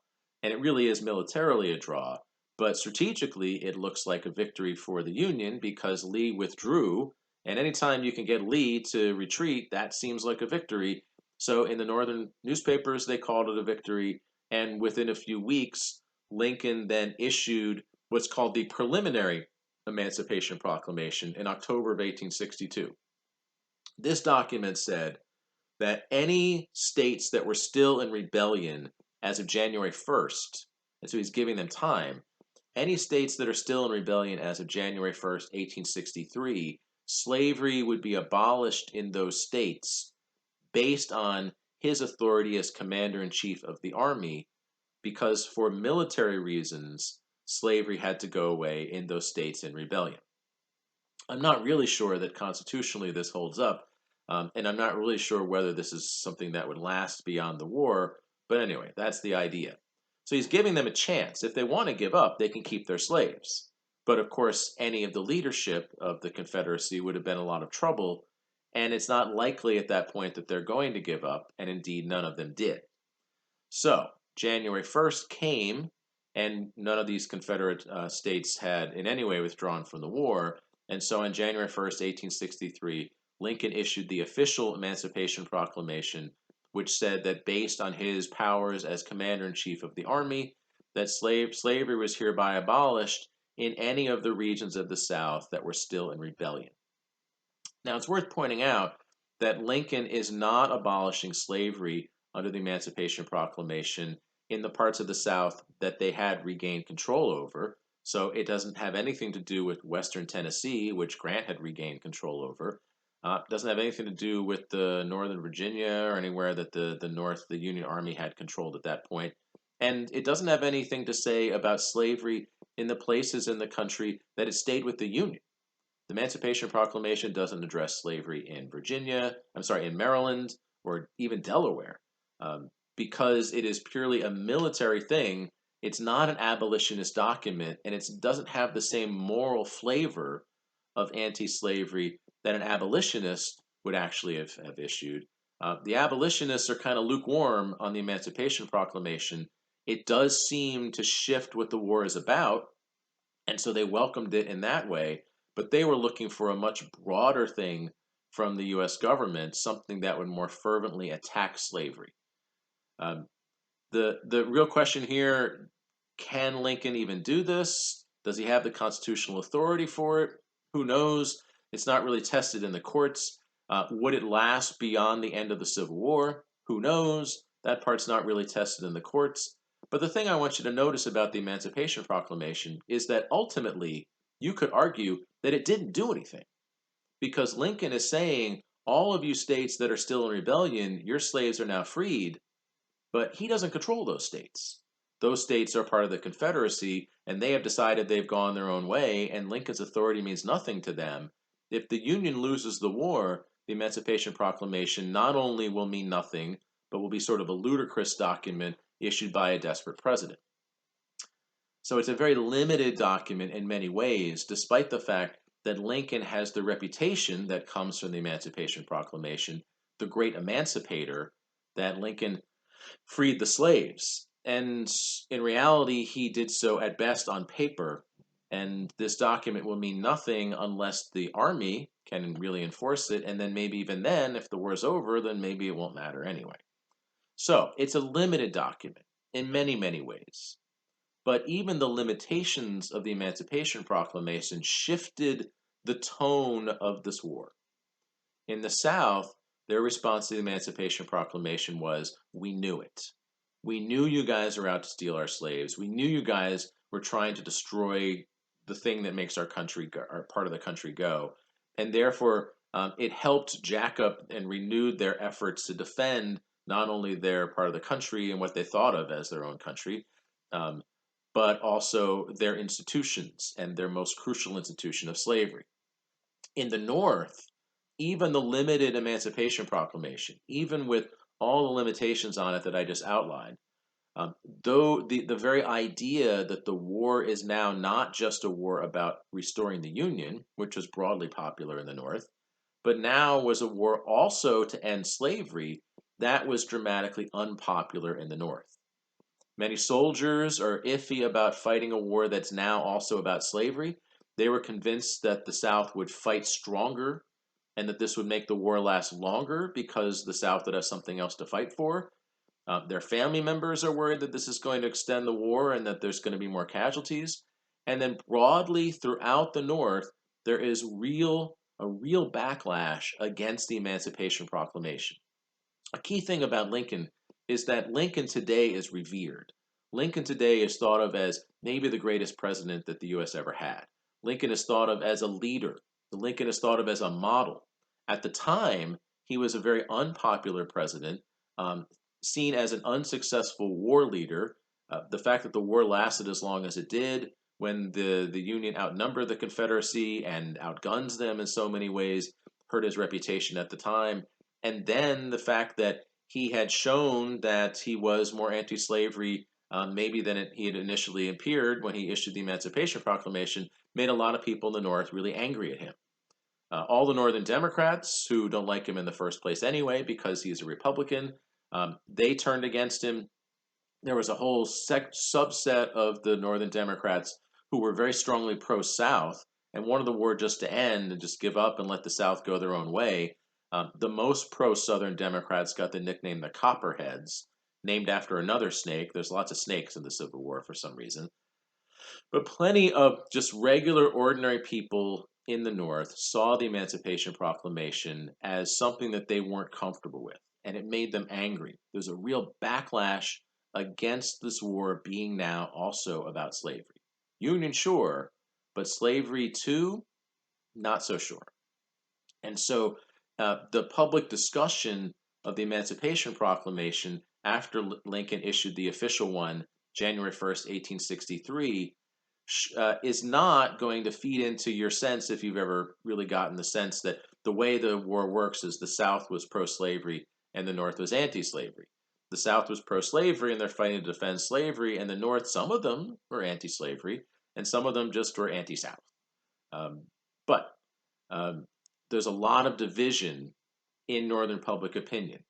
and it really is militarily a draw, but strategically it looks like a victory for the Union because Lee withdrew, and anytime you can get Lee to retreat, that seems like a victory. So in the northern newspapers, they called it a victory, and within a few weeks, Lincoln then issued what's called the Preliminary Emancipation Proclamation in October of 1862. This document said that any states that were still in rebellion as of January 1st, and so he's giving them time, any states that are still in rebellion as of January 1st, 1863, slavery would be abolished in those states based on his authority as commander in chief of the army, because for military reasons, slavery had to go away in those states in rebellion. I'm not really sure that constitutionally this holds up, and I'm not really sure whether this is something that would last beyond the war, but anyway, that's the idea. So he's giving them a chance. If they want to give up, they can keep their slaves. But of course, any of the leadership of the Confederacy would have been in a lot of trouble, and it's not likely at that point that they're going to give up, and indeed none of them did. So January 1st came, and none of these Confederate states had in any way withdrawn from the war. And so on January 1st, 1863, Lincoln issued the official Emancipation Proclamation, which said that based on his powers as commander-in-chief of the army, that slavery was hereby abolished in any of the regions of the South that were still in rebellion. Now, it's worth pointing out that Lincoln is not abolishing slavery under the Emancipation Proclamation in the parts of the South that they had regained control over. So it doesn't have anything to do with Western Tennessee, which Grant had regained control over. Doesn't have anything to do with the Northern Virginia or anywhere that the Union Army had controlled at that point. And it doesn't have anything to say about slavery in the places in the country that it stayed with the Union. The Emancipation Proclamation doesn't address slavery in Maryland or even Delaware, because it is purely a military thing. It's not an abolitionist document, and it doesn't have the same moral flavor of anti-slavery that an abolitionist would actually have issued. The abolitionists are kind of lukewarm on the Emancipation Proclamation. It does seem to shift what the war is about, and so they welcomed it in that way, but they were looking for a much broader thing from the U.S. government, something that would more fervently attack slavery. Um, the real question here, can Lincoln even do this? Does he have the constitutional authority for it? Who knows? It's not really tested in the courts. Would it last beyond the end of the Civil War? Who knows? That part's not really tested in the courts. But the thing I want you to notice about the Emancipation Proclamation is that ultimately you could argue that it didn't do anything, because Lincoln is saying, all of you states that are still in rebellion, your slaves are now freed, but he doesn't control those states. Those states are part of the Confederacy, and they have decided they've gone their own way, and Lincoln's authority means nothing to them. If the Union loses the war, the Emancipation Proclamation not only will mean nothing, but will be sort of a ludicrous document issued by a desperate president. So it's a very limited document in many ways, despite the fact that Lincoln has the reputation that comes from the Emancipation Proclamation, the great emancipator, that Lincoln freed the slaves. And in reality, he did so at best on paper. And this document will mean nothing unless the army can really enforce it. And then maybe even then, if the war is over, then maybe it won't matter anyway. So it's a limited document in many, many ways. But even the limitations of the Emancipation Proclamation shifted the tone of this war. In the South, their response to the Emancipation Proclamation was, "We knew it. We knew you guys were out to steal our slaves. We knew you guys were trying to destroy the thing that makes our country, our part of the country go." And therefore, it helped jack up and renewed their efforts to defend not only their part of the country and what they thought of as their own country, um, but also their institutions and their most crucial institution of slavery. In the North, even the limited Emancipation Proclamation, even with all the limitations on it that I just outlined, though the very idea that the war is now not just a war about restoring the Union, which was broadly popular in the North, but now was a war also to end slavery, that was dramatically unpopular in the North. Many soldiers are iffy about fighting a war that's now also about slavery. They were convinced that the South would fight stronger and that this would make the war last longer because the South would have something else to fight for. Their family members are worried that this is going to extend the war and that there's going to be more casualties. And then broadly throughout the North, there is a real backlash against the Emancipation Proclamation. A key thing about Lincoln is that Lincoln today is revered. Lincoln today is thought of as maybe the greatest president that the US ever had. Lincoln is thought of as a leader. Lincoln is thought of as a model. At the time, he was a very unpopular president, um, seen as an unsuccessful war leader. The fact that the war lasted as long as it did, when the Union outnumbered the Confederacy and outguns them in so many ways, hurt his reputation at the time. And then the fact that he had shown that he was more anti-slavery, maybe than he had initially appeared when he issued the Emancipation Proclamation, made a lot of people in the North really angry at him. All the Northern Democrats, who don't like him in the first place anyway because he's a Republican, they turned against him. There was a whole subset of the Northern Democrats who were very strongly pro-South and wanted the war just to end and just give up and let the South go their own way. The most pro-Southern Democrats got the nickname the Copperheads, named after another snake. There's lots of snakes in the Civil War for some reason. But plenty of just regular, ordinary people in the North saw the Emancipation Proclamation as something that they weren't comfortable with, and it made them angry. There's a real backlash against this war being now also about slavery. Union, sure, but slavery too, not so sure. And so the public discussion of the Emancipation Proclamation after Lincoln issued the official one, January 1st, 1863, is not going to feed into your sense, if you've ever really gotten the sense that the way the war works is the South was pro-slavery and the North was anti-slavery. The South was pro-slavery and they're fighting to defend slavery, and the North, some of them were anti-slavery, and some of them just were anti-South. But um, there's a lot of division in Northern public opinion.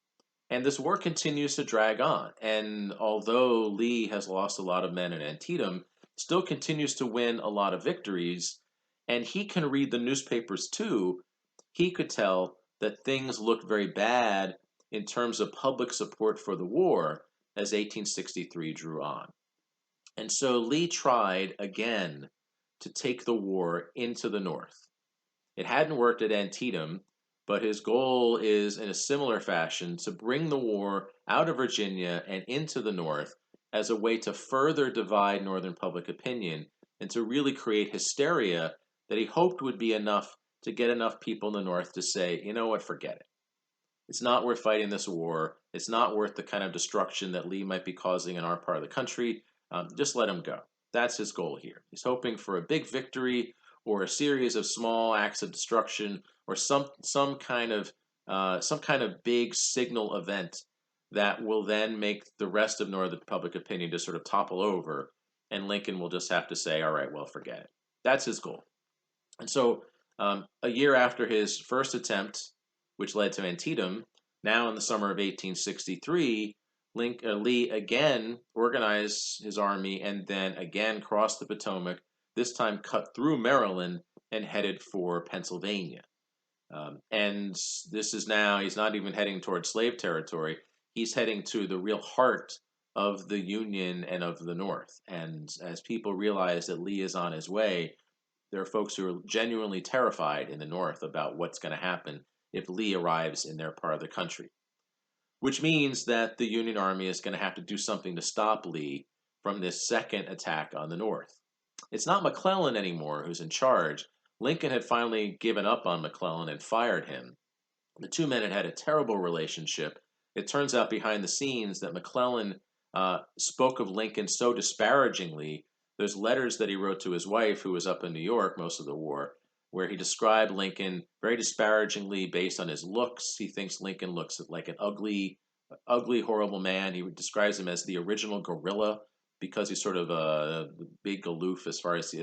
And this war continues to drag on. And although Lee has lost a lot of men in Antietam, still continues to win a lot of victories. And he can read the newspapers too. He could tell that things looked very bad in terms of public support for the war as 1863 drew on. And so Lee tried again to take the war into the North. It hadn't worked at Antietam, but his goal is, in a similar fashion, to bring the war out of Virginia and into the North as a way to further divide Northern public opinion and to really create hysteria that he hoped would be enough to get enough people in the North to say, you know what, forget it. It's not worth fighting this war. It's not worth the kind of destruction that Lee might be causing in our part of the country. Just let him go. That's his goal here. He's hoping for a big victory or a series of small acts of destruction or some kind of big signal event that will then make the rest of Northern public opinion just sort of topple over, and Lincoln will just have to say, all right, well, forget it. That's his goal. And so a year after his first attempt, which led to Antietam, now in the summer of 1863, Lee again organized his army and then again crossed the Potomac this time cut through Maryland and headed for Pennsylvania. And this is now, he's not even heading toward slave territory. He's heading to the real heart of the Union and of the North. And as people realize that Lee is on his way, there are folks who are genuinely terrified in the North about what's going to happen if Lee arrives in their part of the country, which means that the Union Army is going to have to do something to stop Lee from this second attack on the North. It's not McClellan anymore who's in charge. Lincoln had finally given up on McClellan and fired him. The two men had a terrible relationship. It turns out behind the scenes that McClellan spoke of Lincoln so disparagingly. There's letters that he wrote to his wife, who was up in New York most of the war, where he described Lincoln very disparagingly based on his looks. He thinks Lincoln looks like an ugly, horrible man. He describes him as the original gorilla because he's sort of a big aloof as far as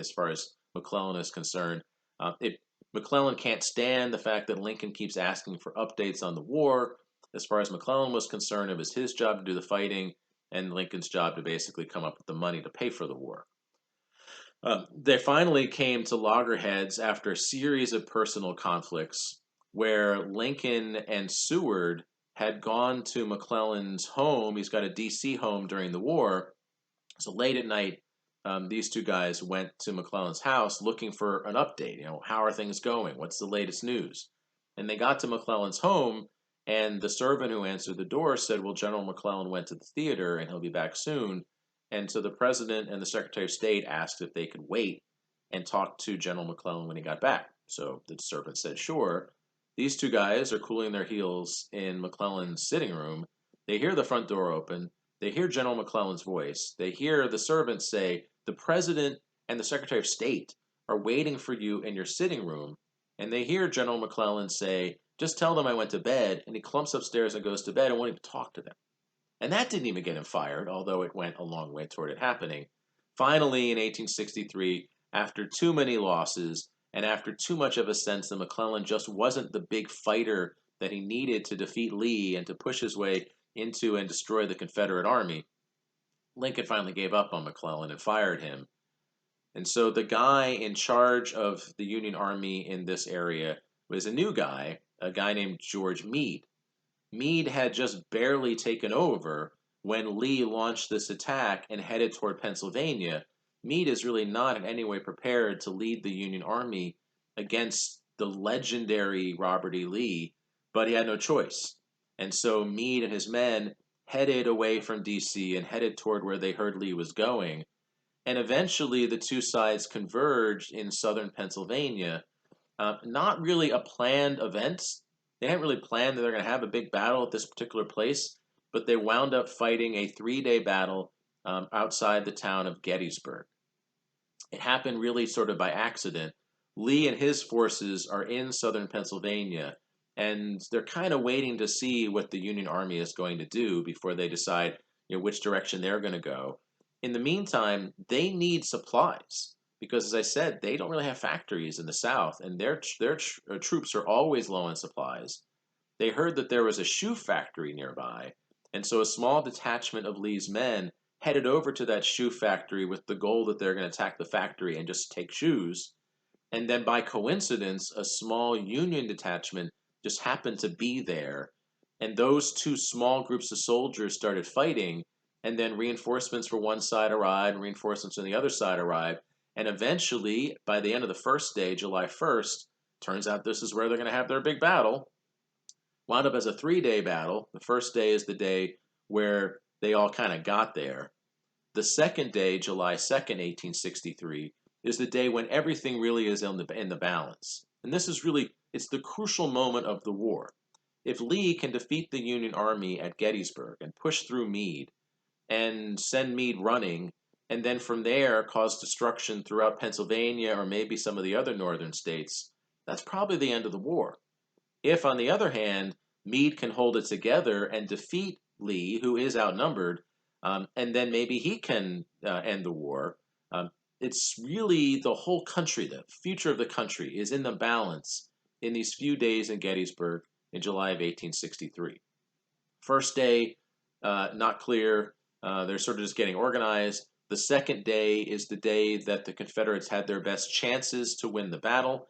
McClellan is concerned. McClellan can't stand the fact that Lincoln keeps asking for updates on the war. As far as McClellan was concerned, it was his job to do the fighting and Lincoln's job to basically come up with the money to pay for the war. They finally came to loggerheads after a series of personal conflicts where Lincoln and Seward had gone to McClellan's home. He's got a D.C. home during the war. So late at night, these two guys went to McClellan's house looking for an update. How are things going? What's the latest news? And they got to McClellan's home, and the servant who answered the door said, well, General McClellan went to the theater and he'll be back soon. And so the president and the Secretary of State asked if they could wait and talk to General McClellan when he got back. So the servant said, sure. These two guys are cooling their heels in McClellan's sitting room. They hear the front door open. They hear General McClellan's voice. They hear the servant say, the president and the Secretary of State are waiting for you in your sitting room. And they hear General McClellan say, just tell them I went to bed. And he clumps upstairs and goes to bed and won't even talk to them. And that didn't even get him fired, although it went a long way toward it happening. Finally, in 1863, after too many losses and after too much of a sense that McClellan just wasn't the big fighter that he needed to defeat Lee and to push his way into and destroy the Confederate Army, Lincoln finally gave up on McClellan and fired him. And so the guy in charge of the Union Army in this area was a new guy, a guy named George Meade. Meade had just barely taken over when Lee launched this attack and headed toward Pennsylvania. Meade is really not in any way prepared to lead the Union Army against the legendary Robert E. Lee, but he had no choice. And so Meade and his men headed away from D.C. and headed toward where they heard Lee was going. And eventually the two sides converged in southern Pennsylvania. Not really a planned event. They hadn't really planned that they're going to have a big battle at this particular place, but they wound up fighting a 3-day battle outside the town of Gettysburg. It happened really sort of by accident. Lee and his forces are in southern Pennsylvania, and they're kind of waiting to see what the Union Army is going to do before they decide which direction they're going to go. In the meantime, they need supplies because, as I said, they don't really have factories in the South, and their troops are always low on supplies. They heard that there was a shoe factory nearby, and so a small detachment of Lee's men headed over to that shoe factory with the goal that they're going to attack the factory and just take shoes. And then by coincidence, a small Union detachment just happened to be there. And those two small groups of soldiers started fighting, and then reinforcements for one side arrived, and reinforcements on the other side arrived. And eventually, by the end of the first day, July 1st, turns out this is where they're going to have their big battle. Wound up as a 3-day battle. The first day is the day where they all kind of got there. The second day, July 2nd, 1863, is the day when everything really is in the balance. And this is really, it's the crucial moment of the war. If Lee can defeat the Union Army at Gettysburg and push through Meade and send Meade running, and then from there cause destruction throughout Pennsylvania or maybe some of the other northern states, that's probably the end of the war. If, on the other hand, Meade can hold it together and defeat Lee, who is outnumbered, and then maybe he can end the war, it's really the whole country, the future of the country is in the balance in these few days in Gettysburg in July of 1863. First day, not clear. They're sort of just getting organized. The second day is the day that the Confederates had their best chances to win the battle.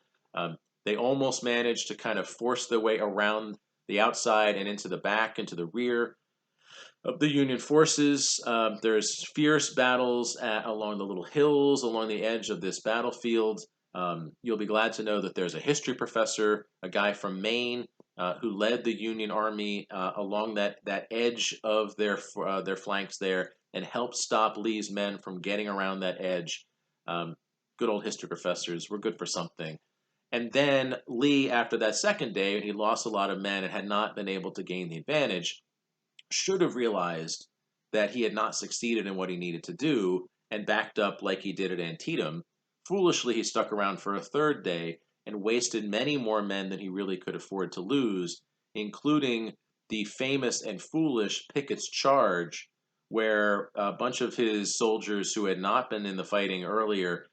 They almost managed to kind of force their way around the outside and into the back, into the rear of the Union forces. There's fierce battles along the little hills along the edge of this battlefield. You'll be glad to know that there's a history professor, a guy from Maine, who led the Union Army along that edge of their flanks there and helped stop Lee's men from getting around that edge. Good old history professors were good for something. And then Lee, after that second day, he lost a lot of men and had not been able to gain the advantage, should have realized that he had not succeeded in what he needed to do and backed up like he did at Antietam. Foolishly, he stuck around for a third day and wasted many more men than he really could afford to lose, including the famous and foolish Pickett's Charge, where a bunch of his soldiers who had not been in the fighting earlier,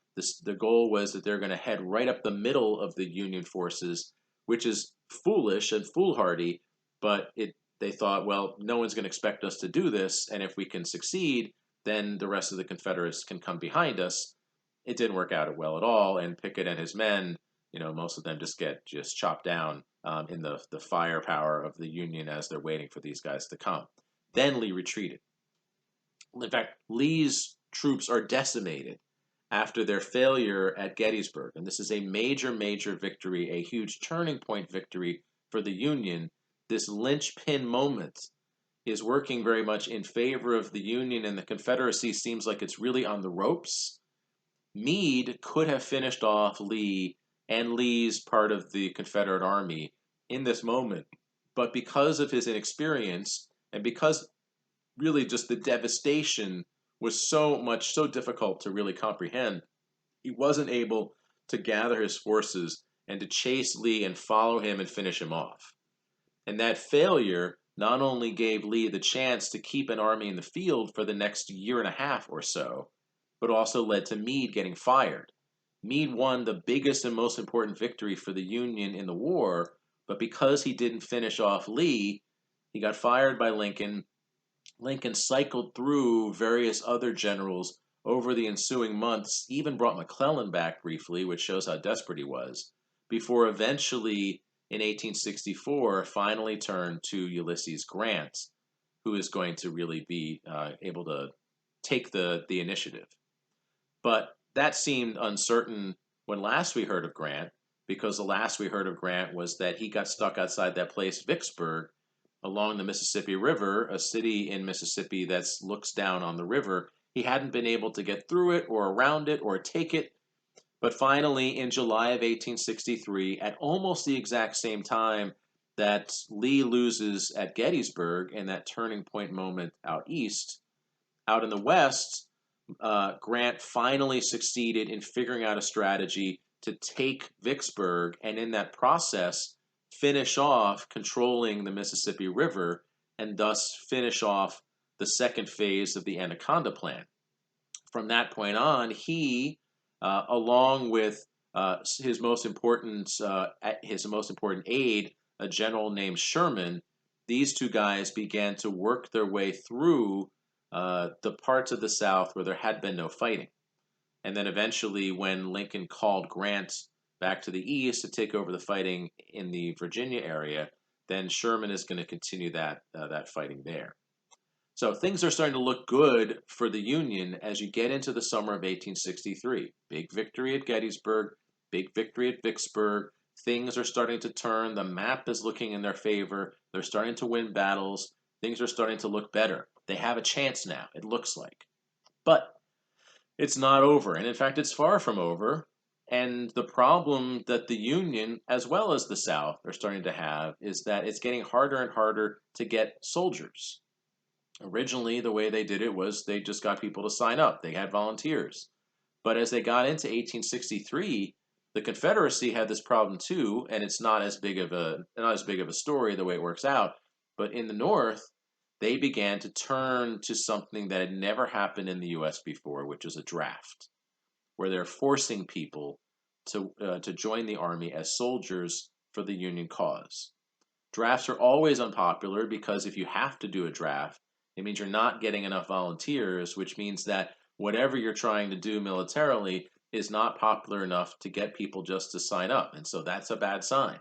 the goal was that they're going to head right up the middle of the Union forces, which is foolish and foolhardy, but they thought, well, no one's going to expect us to do this, and if we can succeed, then the rest of the Confederates can come behind us. It didn't work out well at all, and Pickett and his men, most of them get chopped down in the firepower of the Union as they're waiting for these guys to come. Then Lee retreated. In fact, Lee's troops are decimated after their failure at Gettysburg, and this is a major, major victory, a huge turning point victory for the Union. This linchpin moment is working very much in favor of the Union, and the Confederacy seems like it's really on the ropes. Meade could have finished off Lee and Lee's part of the Confederate Army in this moment, but because of his inexperience and because really just the devastation was so difficult to really comprehend, he wasn't able to gather his forces and to chase Lee and follow him and finish him off. And that failure not only gave Lee the chance to keep an army in the field for the next year and a half or so, but also led to Meade getting fired. Meade won the biggest and most important victory for the Union in the war, but because he didn't finish off Lee, he got fired by Lincoln. Lincoln cycled through various other generals over the ensuing months, even brought McClellan back briefly, which shows how desperate he was, before eventually in 1864 finally turned to Ulysses Grant, who is going to really be able to take the initiative. But that seemed uncertain when last we heard of Grant, because the last we heard of Grant was that he got stuck outside that place, Vicksburg, along the Mississippi River, a city in Mississippi that looks down on the river. He hadn't been able to get through it or around it or take it. But finally, in July of 1863, at almost the exact same time that Lee loses at Gettysburg in that turning point moment out east, out in the west, Grant finally succeeded in figuring out a strategy to take Vicksburg and in that process finish off controlling the Mississippi River and thus finish off the second phase of the Anaconda Plan. From that point on, he, along with his most important aide, a general named Sherman, these two guys began to work their way through the parts of the South where there had been no fighting. And then eventually, when Lincoln called Grant back to the east to take over the fighting in the Virginia area, then Sherman is going to continue that fighting there. So things are starting to look good for the Union as you get into the summer of 1863. Big victory at Gettysburg, big victory at Vicksburg. Things are starting to turn. The map is looking in their favor. They're starting to win battles. Things are starting to look better. They have a chance now, it looks like. But it's not over. And in fact, it's far from over. And the problem that the Union, as well as the South, are starting to have is that it's getting harder and harder to get soldiers. Originally, the way they did it was they just got people to sign up. They had volunteers. But as they got into 1863, the Confederacy had this problem too, and it's not as big of a story the way it works out. But in the North, they began to turn to something that had never happened in the U.S. before, which is a draft, where they're forcing people to join the army as soldiers for the Union cause. Drafts are always unpopular because if you have to do a draft, it means you're not getting enough volunteers, which means that whatever you're trying to do militarily is not popular enough to get people just to sign up. And so that's a bad sign.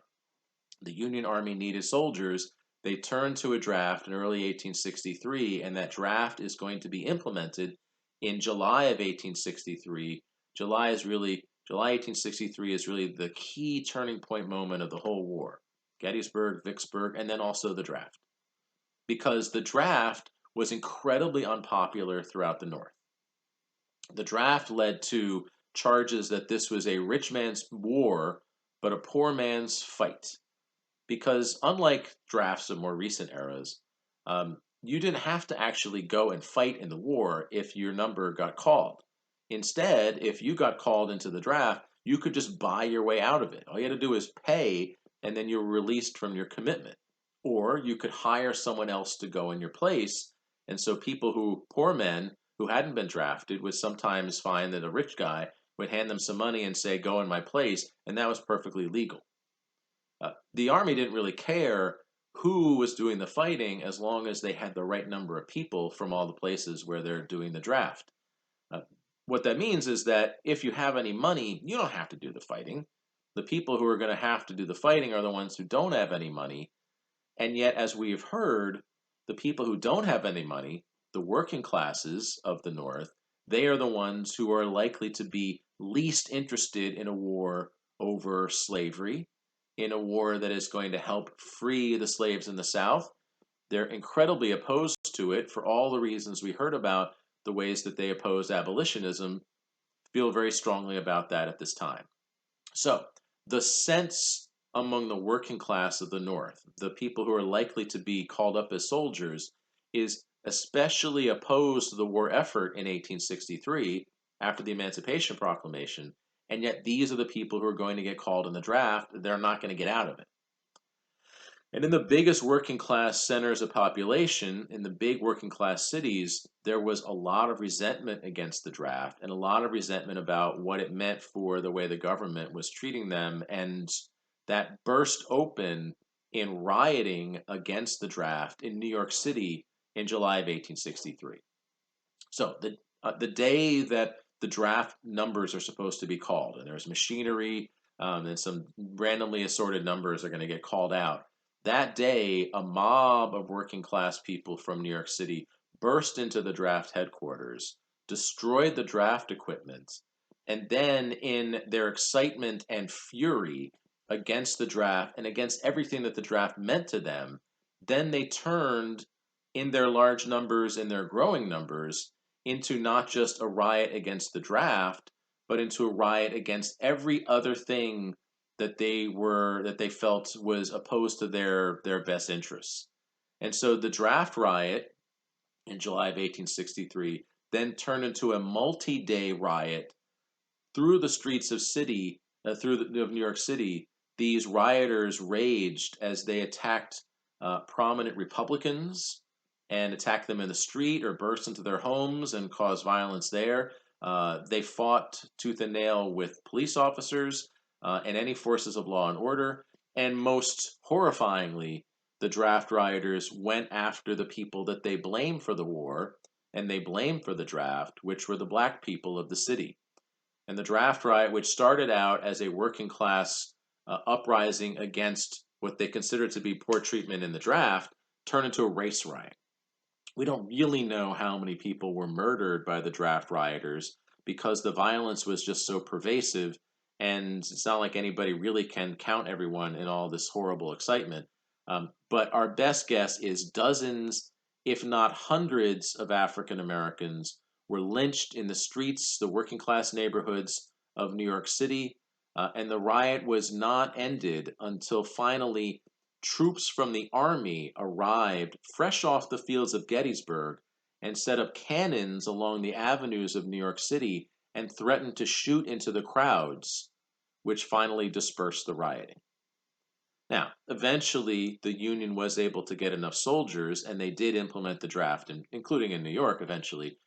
The Union Army needed soldiers. They turned to a draft in early 1863, and that draft is going to be implemented in July of 1863. July 1863 is really the key turning point moment of the whole war. Gettysburg, Vicksburg, and then also the draft. Because the draft was incredibly unpopular throughout the North. The draft led to charges that this was a rich man's war, but a poor man's fight. Because unlike drafts of more recent eras, you didn't have to actually go and fight in the war if your number got called. Instead, if you got called into the draft, you could just buy your way out of it. All you had to do is pay, and then you're released from your commitment. Or you could hire someone else to go in your place. And so poor men who hadn't been drafted would sometimes find that a rich guy would hand them some money and say, go in my place, and that was perfectly legal. The Army didn't really care who was doing the fighting as long as they had the right number of people from all the places where they're doing the draft. Uh, what that means is that if you have any money, you don't have to do the fighting. The people who are going to have to do the fighting are the ones who don't have any money. And yet, as we've heard, the people who don't have any money, the working classes of the North, they are the ones who are likely to be least interested in a war over slavery, in a war that is going to help free the slaves in the South. They're incredibly opposed to it for all the reasons we heard about, the ways that they opposed abolitionism, feel very strongly about that at this time. So, the sense among the working class of the North, the people who are likely to be called up as soldiers, is especially opposed to the war effort in 1863 after the Emancipation Proclamation, and yet these are the people who are going to get called in the draft. They're not going to get out of it. And in the biggest working class centers of population, in the big working class cities, there was a lot of resentment against the draft and a lot of resentment about what it meant for the way the government was treating them. And that burst open in rioting against the draft in New York City in July of 1863. So the day that the draft numbers are supposed to be called, and there's machinery and some randomly assorted numbers are going to get called out. That day, a mob of working class people from New York City burst into the draft headquarters, destroyed the draft equipment, and then, in their excitement and fury against the draft and against everything that the draft meant to them, then they turned, in their large numbers and their growing numbers, into not just a riot against the draft, but into a riot against every other thing that they felt was opposed to their best interests. And so the draft riot in July of 1863 then turned into a multi-day riot through the streets of New York City. These rioters raged as they attacked prominent Republicans and attacked them in the street or burst into their homes and caused violence there. They fought tooth and nail with police officers and any forces of law and order. And most horrifyingly, the draft rioters went after the people that they blamed for the war and they blamed for the draft, which were the black people of the city. And the draft riot, which started out as a working class uprising against what they considered to be poor treatment in the draft, turned into a race riot. We don't really know how many people were murdered by the draft rioters because the violence was just so pervasive, and it's not like anybody really can count everyone in all this horrible excitement. But our best guess is dozens, if not hundreds, of African Americans were lynched in the streets, the working class neighborhoods of New York City, and the riot was not ended until finally troops from the army arrived fresh off the fields of Gettysburg and set up cannons along the avenues of New York City and threatened to shoot into the crowds, which finally dispersed the rioting. Now, eventually, the Union was able to get enough soldiers, and they did implement the draft, including in New York eventually,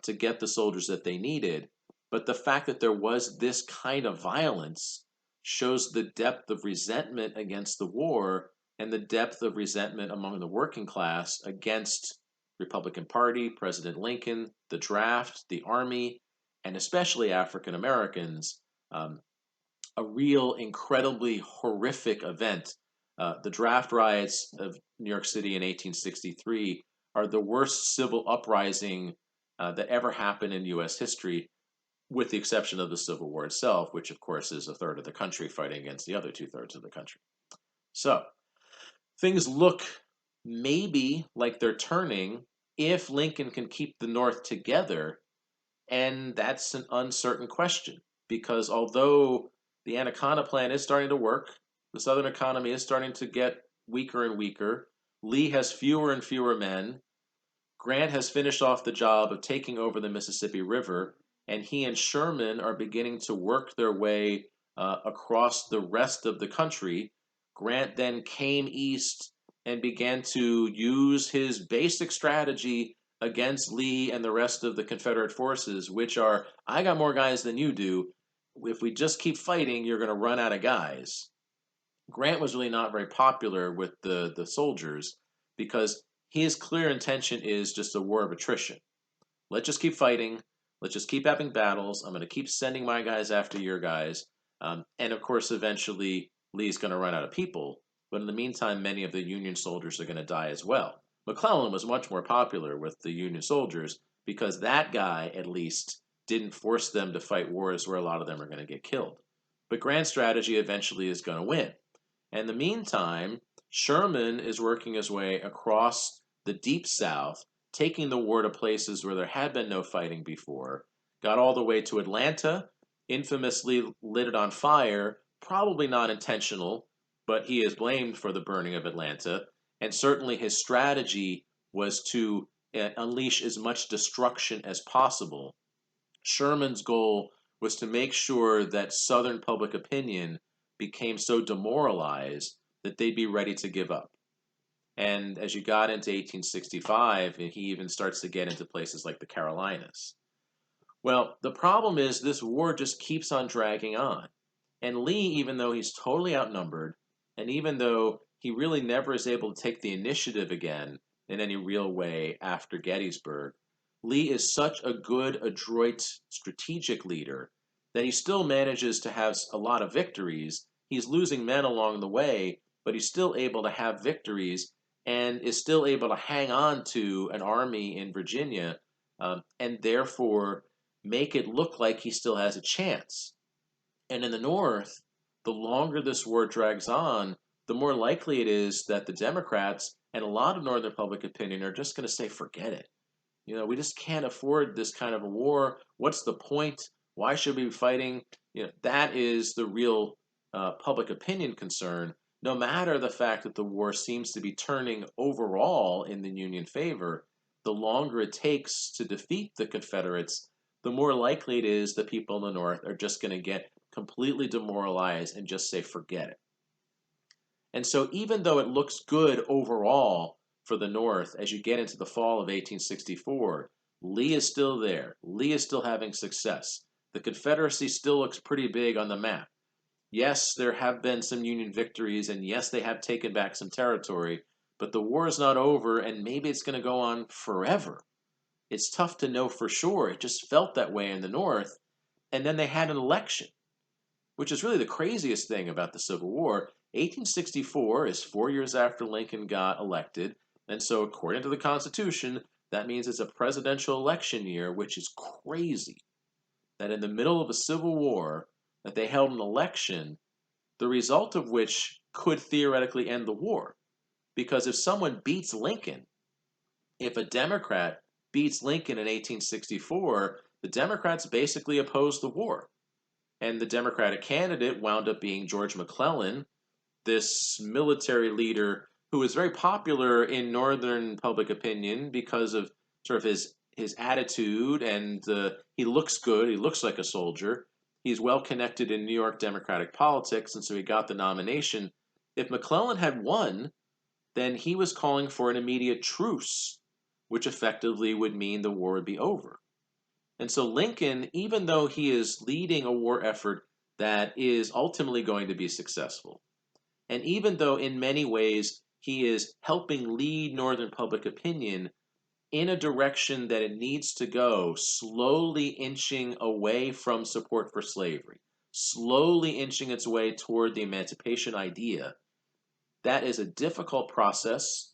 to get the soldiers that they needed. But the fact that there was this kind of violence shows the depth of resentment against the war and the depth of resentment among the working class against Republican Party, President Lincoln, the draft, the Army, and especially African Americans, um, a real incredibly horrific event. The draft riots of New York City in 1863 are the worst civil uprising that ever happened in U.S. history, with the exception of the Civil War itself, which, of course, is a third of the country fighting against the other two-thirds of the country. So things look maybe like they're turning if Lincoln can keep the North together, and that's an uncertain question because although the Anaconda Plan is starting to work, the Southern economy is starting to get weaker and weaker. Lee has fewer and fewer men. Grant has finished off the job of taking over the Mississippi River, and he and Sherman are beginning to work their way across the rest of the country. Grant then came east and began to use his basic strategy against Lee and the rest of the Confederate forces, which are, I got more guys than you do. If we just keep fighting, you're going to run out of guys. Grant was really not very popular with the soldiers because his clear intention is just a war of attrition. Let's just keep fighting. Let's just keep having battles. I'm going to keep sending my guys after your guys. And of course, eventually, Lee's going to run out of people. But in the meantime, many of the Union soldiers are going to die as well. McClellan was much more popular with the Union soldiers because that guy, at least, didn't force them to fight wars where a lot of them are going to get killed. But Grant's strategy eventually is going to win. And in the meantime, Sherman is working his way across the deep South, taking the war to places where there had been no fighting before, got all the way to Atlanta, infamously lit it on fire, probably not intentional, but he is blamed for the burning of Atlanta. And certainly his strategy was to unleash as much destruction as possible. Sherman's goal was to make sure that Southern public opinion became so demoralized that they'd be ready to give up. And as you got into 1865, he even starts to get into places like the Carolinas. Well, the problem is this war just keeps on dragging on. And Lee, even though he's totally outnumbered, and even though he really never is able to take the initiative again in any real way after Gettysburg, Lee is such a good, adroit, strategic leader that he still manages to have a lot of victories. He's losing men along the way, but he's still able to have victories and is still able to hang on to an army in Virginia, and therefore make it look like he still has a chance. And in the North, the longer this war drags on, the more likely it is that the Democrats and a lot of Northern public opinion are just going to say, forget it. We just can't afford this kind of a war. What's the point? Why should we be fighting? That is the real public opinion concern, no matter the fact that the war seems to be turning overall in the Union favor. The longer it takes to defeat the Confederates, the more likely it is that people in the North are just going to get completely demoralized and just say, forget it. And so even though it looks good overall for the North as you get into the fall of 1864, Lee is still there. Lee is still having success. The Confederacy still looks pretty big on the map. Yes, there have been some Union victories, and yes, they have taken back some territory, but the war is not over, and maybe it's going to go on forever. It's tough to know for sure. It just felt that way in the North. And then they had an election, which is really the craziest thing about the Civil War. 1864 is 4 years after Lincoln got elected, and so according to the Constitution, that means it's a presidential election year, which is crazy. That in the middle of a Civil War, that they held an election, the result of which could theoretically end the war. Because if someone beats Lincoln, if a Democrat beats Lincoln in 1864, the Democrats basically opposed the war. And the Democratic candidate wound up being George McClellan, this military leader who was very popular in Northern public opinion because of sort of his attitude, and he looks good. He looks like a soldier. He's well connected in New York Democratic politics, and so he got the nomination. If McClellan had won, then he was calling for an immediate truce, which effectively would mean the war would be over. And so Lincoln, even though he is leading a war effort that is ultimately going to be successful, and even though in many ways he is helping lead Northern public opinion, in a direction that it needs to go, slowly inching away from support for slavery, slowly inching its way toward the emancipation idea. That is a difficult process,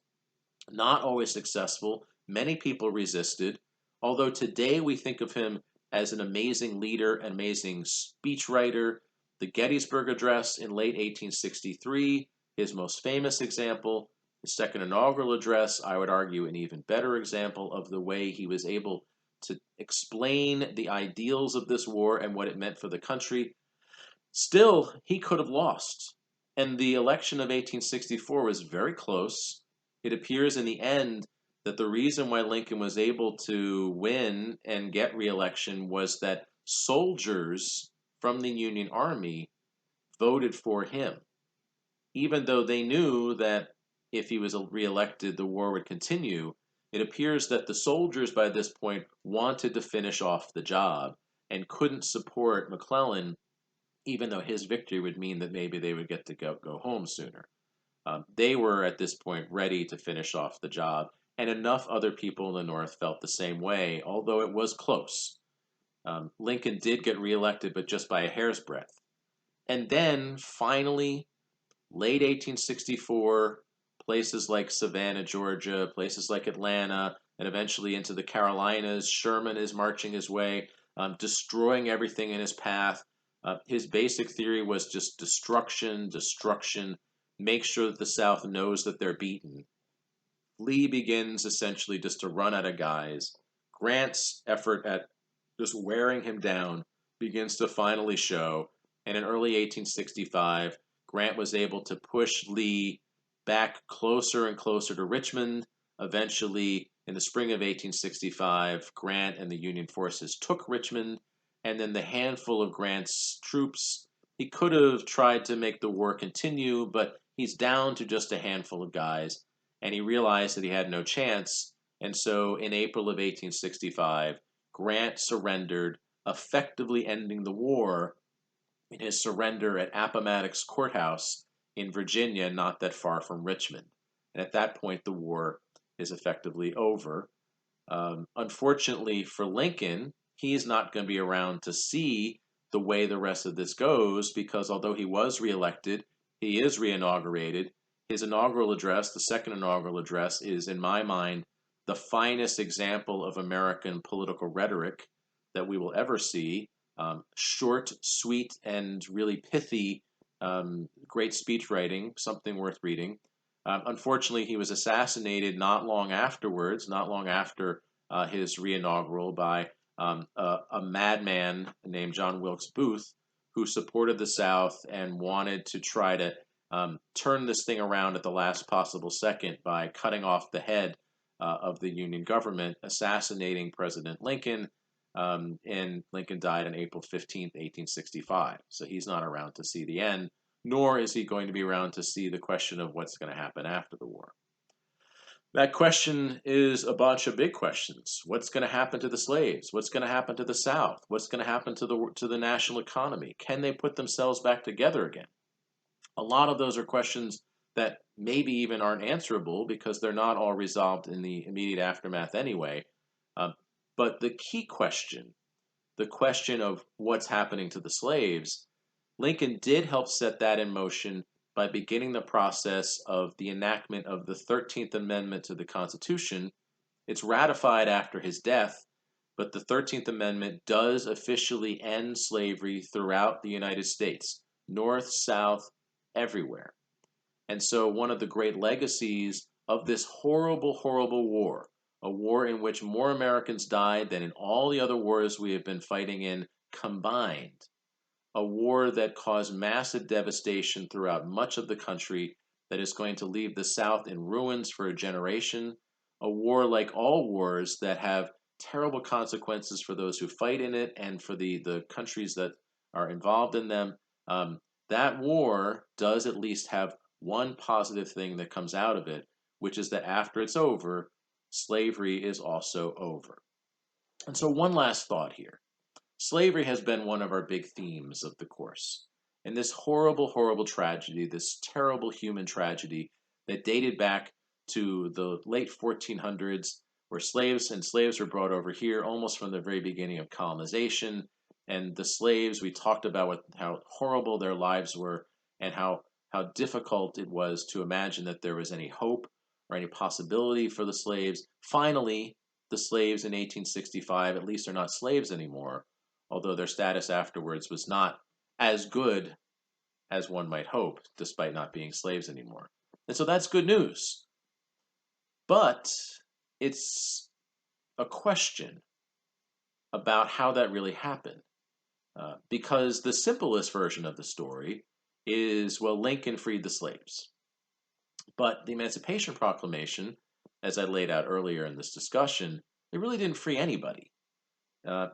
not always successful. Many people resisted, although today we think of him as an amazing leader, an amazing speechwriter. The Gettysburg Address in late 1863, his most famous example. His second inaugural address, I would argue, an even better example of the way he was able to explain the ideals of this war and what it meant for the country. Still, he could have lost. And the election of 1864 was very close. It appears in the end that the reason why Lincoln was able to win and get reelection was that soldiers from the Union Army voted for him, even though they knew that if he was reelected, the war would continue. It appears that the soldiers by this point wanted to finish off the job and couldn't support McClellan, even though his victory would mean that maybe they would get to go home sooner. They were at this point ready to finish off the job, and enough other people in the North felt the same way, although it was close. Lincoln did get reelected, but just by a hair's breadth. And then finally, late 1864, places like Savannah, Georgia, places like Atlanta, and eventually into the Carolinas, Sherman is marching his way, destroying everything in his path. His basic theory was just destruction, destruction, make sure that the South knows that they're beaten. Lee begins essentially just to run out of guys. Grant's effort at just wearing him down begins to finally show. And in early 1865, Grant was able to push Lee back closer and closer to Richmond. Eventually, in the spring of 1865, Grant and the Union forces took Richmond. And then the handful of Grant's troops, he could have tried to make the war continue, but he's down to just a handful of guys. And he realized that he had no chance. And so in April of 1865, Grant surrendered, effectively ending the war in his surrender at Appomattox Courthouse in Virginia, not that far from Richmond. And at that point, the war is effectively over. Unfortunately for Lincoln, he's not going to be around to see the way the rest of this goes because although he was reelected, he is reinaugurated. His inaugural address, the second inaugural address, is, in my mind, the finest example of American political rhetoric that we will ever see. Short, sweet, and really pithy, great speech writing, something worth reading. Unfortunately, he was assassinated not long afterwards, not long after his reinaugural, by a madman named John Wilkes Booth, who supported the South and wanted to try to turn this thing around at the last possible second by cutting off the head of the Union government, assassinating President Lincoln. And Lincoln died on April 15th, 1865. So he's not around to see the end, nor is he going to be around to see the question of what's going to happen after the war. That question is a bunch of big questions. What's going to happen to the slaves? What's going to happen to the South? What's going to happen to the national economy? Can they put themselves back together again? A lot of those are questions that maybe even aren't answerable because they're not all resolved in the immediate aftermath anyway. But the key question, the question of what's happening to the slaves, Lincoln did help set that in motion by beginning the process of the enactment of the 13th Amendment to the Constitution. It's ratified after his death, but the 13th Amendment does officially end slavery throughout the United States, north, south, everywhere. And so one of the great legacies of this horrible, horrible war, a war in which more Americans died than in all the other wars we have been fighting in combined, a war that caused massive devastation throughout much of the country that is going to leave the South in ruins for a generation, a war like all wars that have terrible consequences for those who fight in it and for the countries that are involved in them. That war does at least have one positive thing that comes out of it, which is that after it's over, slavery is also over. And so, one last thought here. Slavery has been one of our big themes of the course. And this horrible, horrible tragedy, this terrible human tragedy that dated back to the late 1400s, where slaves were brought over here almost from the very beginning of colonization. And the slaves, we talked about how horrible their lives were and how difficult it was to imagine that there was any hope or any possibility for the slaves. Finally, the slaves in 1865 at least are not slaves anymore, although their status afterwards was not as good as one might hope, despite not being slaves anymore. And so that's good news. But it's a question about how that really happened. Because the simplest version of the story is, well, Lincoln freed the slaves. But the Emancipation Proclamation, as I laid out earlier in this discussion, it really didn't free anybody.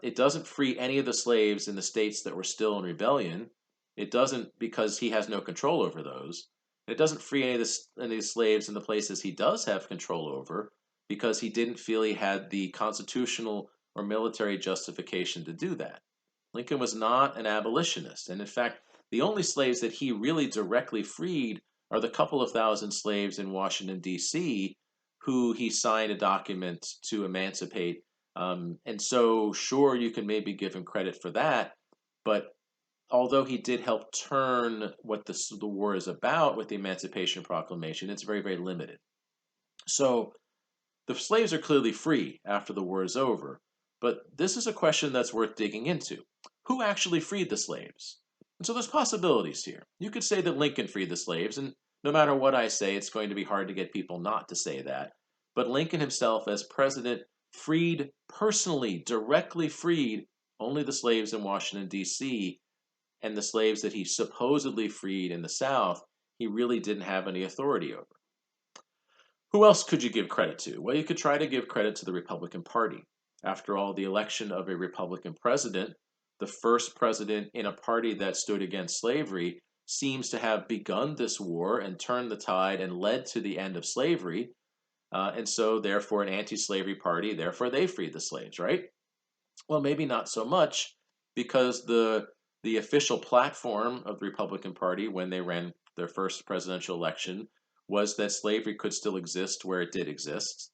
It doesn't free any of the slaves in the states that were still in rebellion. It doesn't, because he has no control over those. It doesn't free any of the slaves in the places he does have control over, because he didn't feel he had the constitutional or military justification to do that. Lincoln was not an abolitionist, and in fact, the only slaves that he really directly freed are the couple of thousand slaves in Washington, D.C., who he signed a document to emancipate. And so, sure, you can maybe give him credit for that, but although he did help turn what the war is about with the Emancipation Proclamation, it's very, very limited. So the slaves are clearly free after the war is over, but this is a question that's worth digging into. Who actually freed the slaves? And so there's possibilities here. You could say that Lincoln freed the slaves, and no matter what I say, it's going to be hard to get people not to say that. But Lincoln himself, as president, freed personally, directly freed only the slaves in Washington, D.C., and the slaves that he supposedly freed in the South, he really didn't have any authority over. Who else could you give credit to? Well, you could try to give credit to the Republican Party. After all, the election of a Republican president, the first president in a party that stood against slavery, seems to have begun this war and turned the tide and led to the end of slavery. And so, therefore, an anti slavery party, therefore, they freed the slaves, right? Well, maybe not so much, because the official platform of the Republican Party when they ran their first presidential election was that slavery could still exist where it did exist.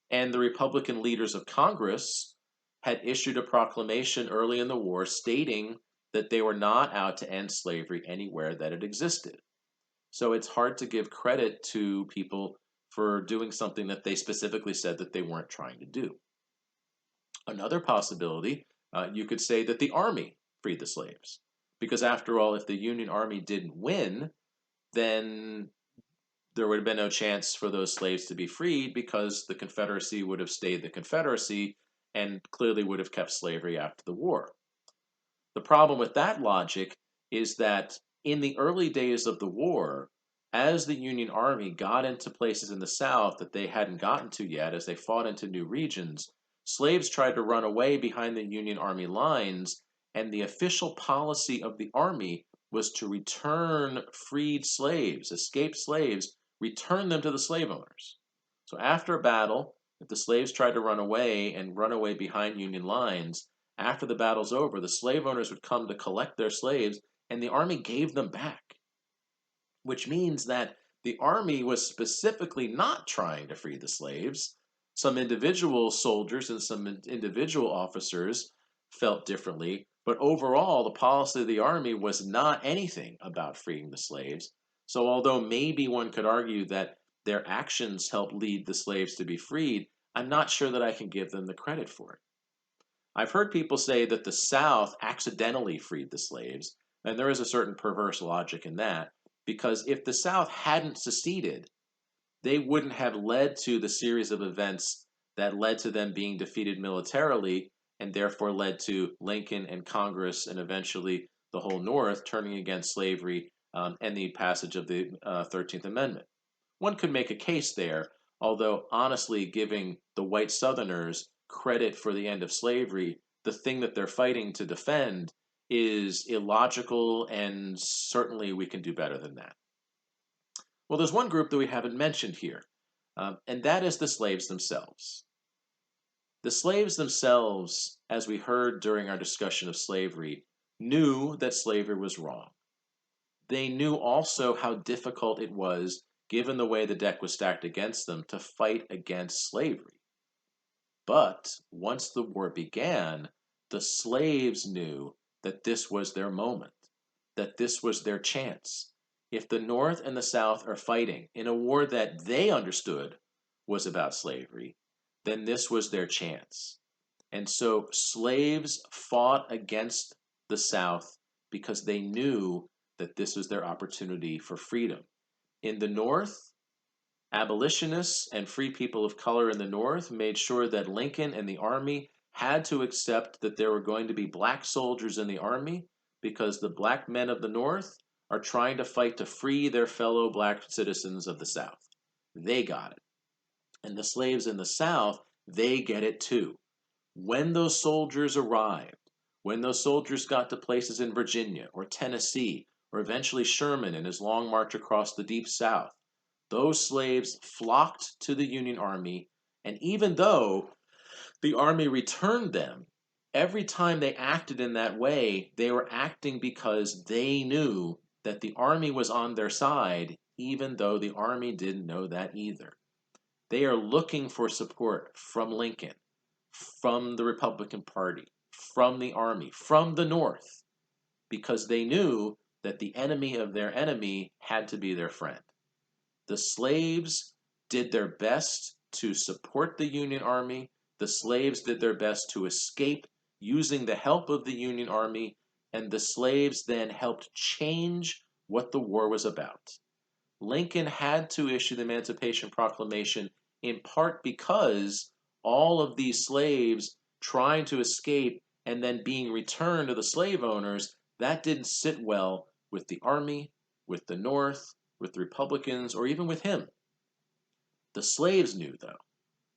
And the Republican leaders of Congress had issued a proclamation early in the war stating that they were not out to end slavery anywhere that it existed. So it's hard to give credit to people for doing something that they specifically said that they weren't trying to do. Another possibility, you could say that the Army freed the slaves. Because after all, if the Union Army didn't win, then there would have been no chance for those slaves to be freed, because the Confederacy would have stayed the Confederacy and clearly would have kept slavery after the war. The problem with that logic is that in the early days of the war, as the Union Army got into places in the South that they hadn't gotten to yet, as they fought into new regions, slaves tried to run away behind the Union Army lines, and the official policy of the Army was to return freed slaves, escaped slaves, return them to the slave owners. So after a battle, if the slaves tried to run away and run away behind Union lines, after the battle's over, the slave owners would come to collect their slaves, and the Army gave them back, which means that the Army was specifically not trying to free the slaves. Some individual soldiers and some individual officers felt differently, but overall, the policy of the Army was not anything about freeing the slaves. So, although maybe one could argue that their actions helped lead the slaves to be freed, I'm not sure that I can give them the credit for it. I've heard people say that the South accidentally freed the slaves, and there is a certain perverse logic in that, because if the South hadn't seceded, they wouldn't have led to the series of events that led to them being defeated militarily, and therefore led to Lincoln and Congress and eventually the whole North turning against slavery, and the passage of the 13th Amendment. One could make a case there, although honestly, giving the white Southerners credit for the end of slavery, the thing that they're fighting to defend, is illogical, and certainly we can do better than that. Well, there's one group that we haven't mentioned here, and that is the slaves themselves. The slaves themselves, as we heard during our discussion of slavery, knew that slavery was wrong. They knew also how difficult it was, given the way the deck was stacked against them, to fight against slavery. But once the war began, the slaves knew that this was their moment, that this was their chance. If the North and the South are fighting in a war that they understood was about slavery, then this was their chance. And so slaves fought against the South because they knew that this was their opportunity for freedom. In the North, abolitionists and free people of color in the North made sure that Lincoln and the Army had to accept that there were going to be black soldiers in the Army because the black men of the North are trying to fight to free their fellow black citizens of the South. They got it. And the slaves in the South, they get it too. When those soldiers arrived, when those soldiers got to places in Virginia or Tennessee, or eventually Sherman in his long march across the Deep South, those slaves flocked to the Union Army, and even though the Army returned them, every time they acted in that way, they were acting because they knew that the Army was on their side, even though the Army didn't know that either. They are looking for support from Lincoln, from the Republican Party, from the Army, from the North, because they knew that the enemy of their enemy had to be their friend. The slaves did their best to support the Union Army. The slaves did their best to escape using the help of the Union Army, and the slaves then helped change what the war was about. Lincoln had to issue the Emancipation Proclamation in part because all of these slaves trying to escape and then being returned to the slave owners, that didn't sit well with the Army, with the North, with the Republicans, or even with him. The slaves knew, though.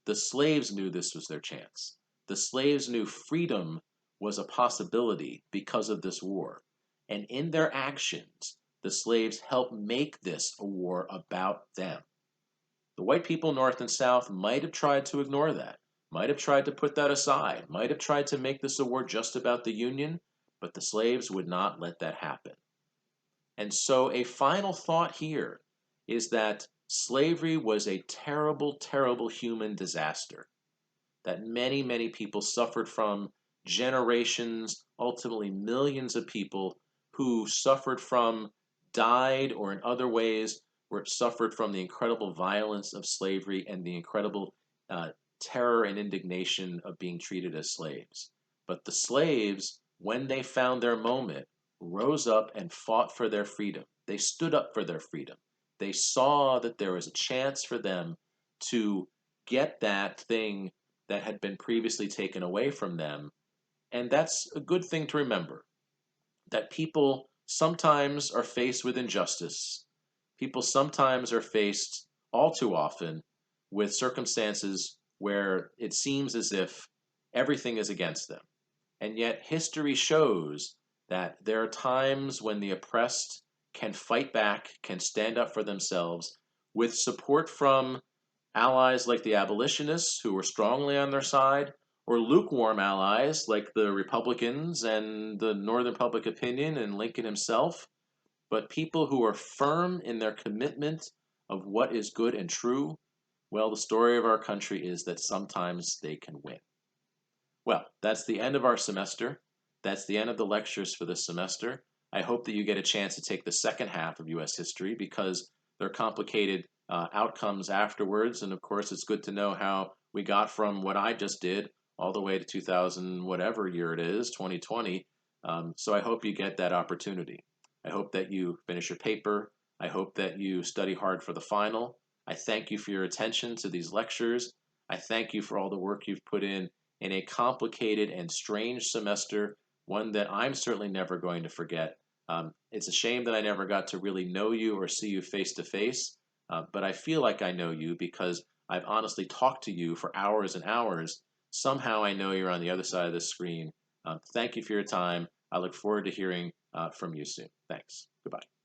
The slaves knew this was their chance. The slaves knew freedom was a possibility because of this war. And in their actions, the slaves helped make this a war about them. The white people north and south might have tried to ignore that, might have tried to put that aside, might have tried to make this a war just about the Union, but the slaves would not let that happen. And so a final thought here is that slavery was a terrible, terrible human disaster that many, many people suffered from, generations, ultimately millions of people who suffered from, died, or in other ways were suffered from the incredible violence of slavery and the incredible terror and indignation of being treated as slaves. But the slaves, when they found their moment, rose up and fought for their freedom. They stood up for their freedom. They saw that there was a chance for them to get that thing that had been previously taken away from them. And that's a good thing to remember, that people sometimes are faced with injustice. People sometimes are faced, all too often, with circumstances where it seems as if everything is against them. And yet history shows that there are times when the oppressed can fight back, can stand up for themselves with support from allies like the abolitionists who were strongly on their side, or lukewarm allies like the Republicans and the Northern Public Opinion and Lincoln himself, but people who are firm in their commitment of what is good and true. Well, the story of our country is that sometimes they can win. Well, that's the end of our semester. That's the end of the lectures for this semester. I hope that you get a chance to take the second half of U.S. history because there are complicated outcomes afterwards. And of course, it's good to know how we got from what I just did all the way to 2000, whatever year it is, 2020. So I hope you get that opportunity. I hope that you finish your paper. I hope that you study hard for the final. I thank you for your attention to these lectures. I thank you for all the work you've put in a complicated and strange semester, one that I'm certainly never going to forget. It's a shame that I never got to really know you or see you face to face, but I feel like I know you because I've honestly talked to you for hours and hours. Somehow I know you're on the other side of the screen. Thank you for your time. I look forward to hearing from you soon. Thanks. Goodbye.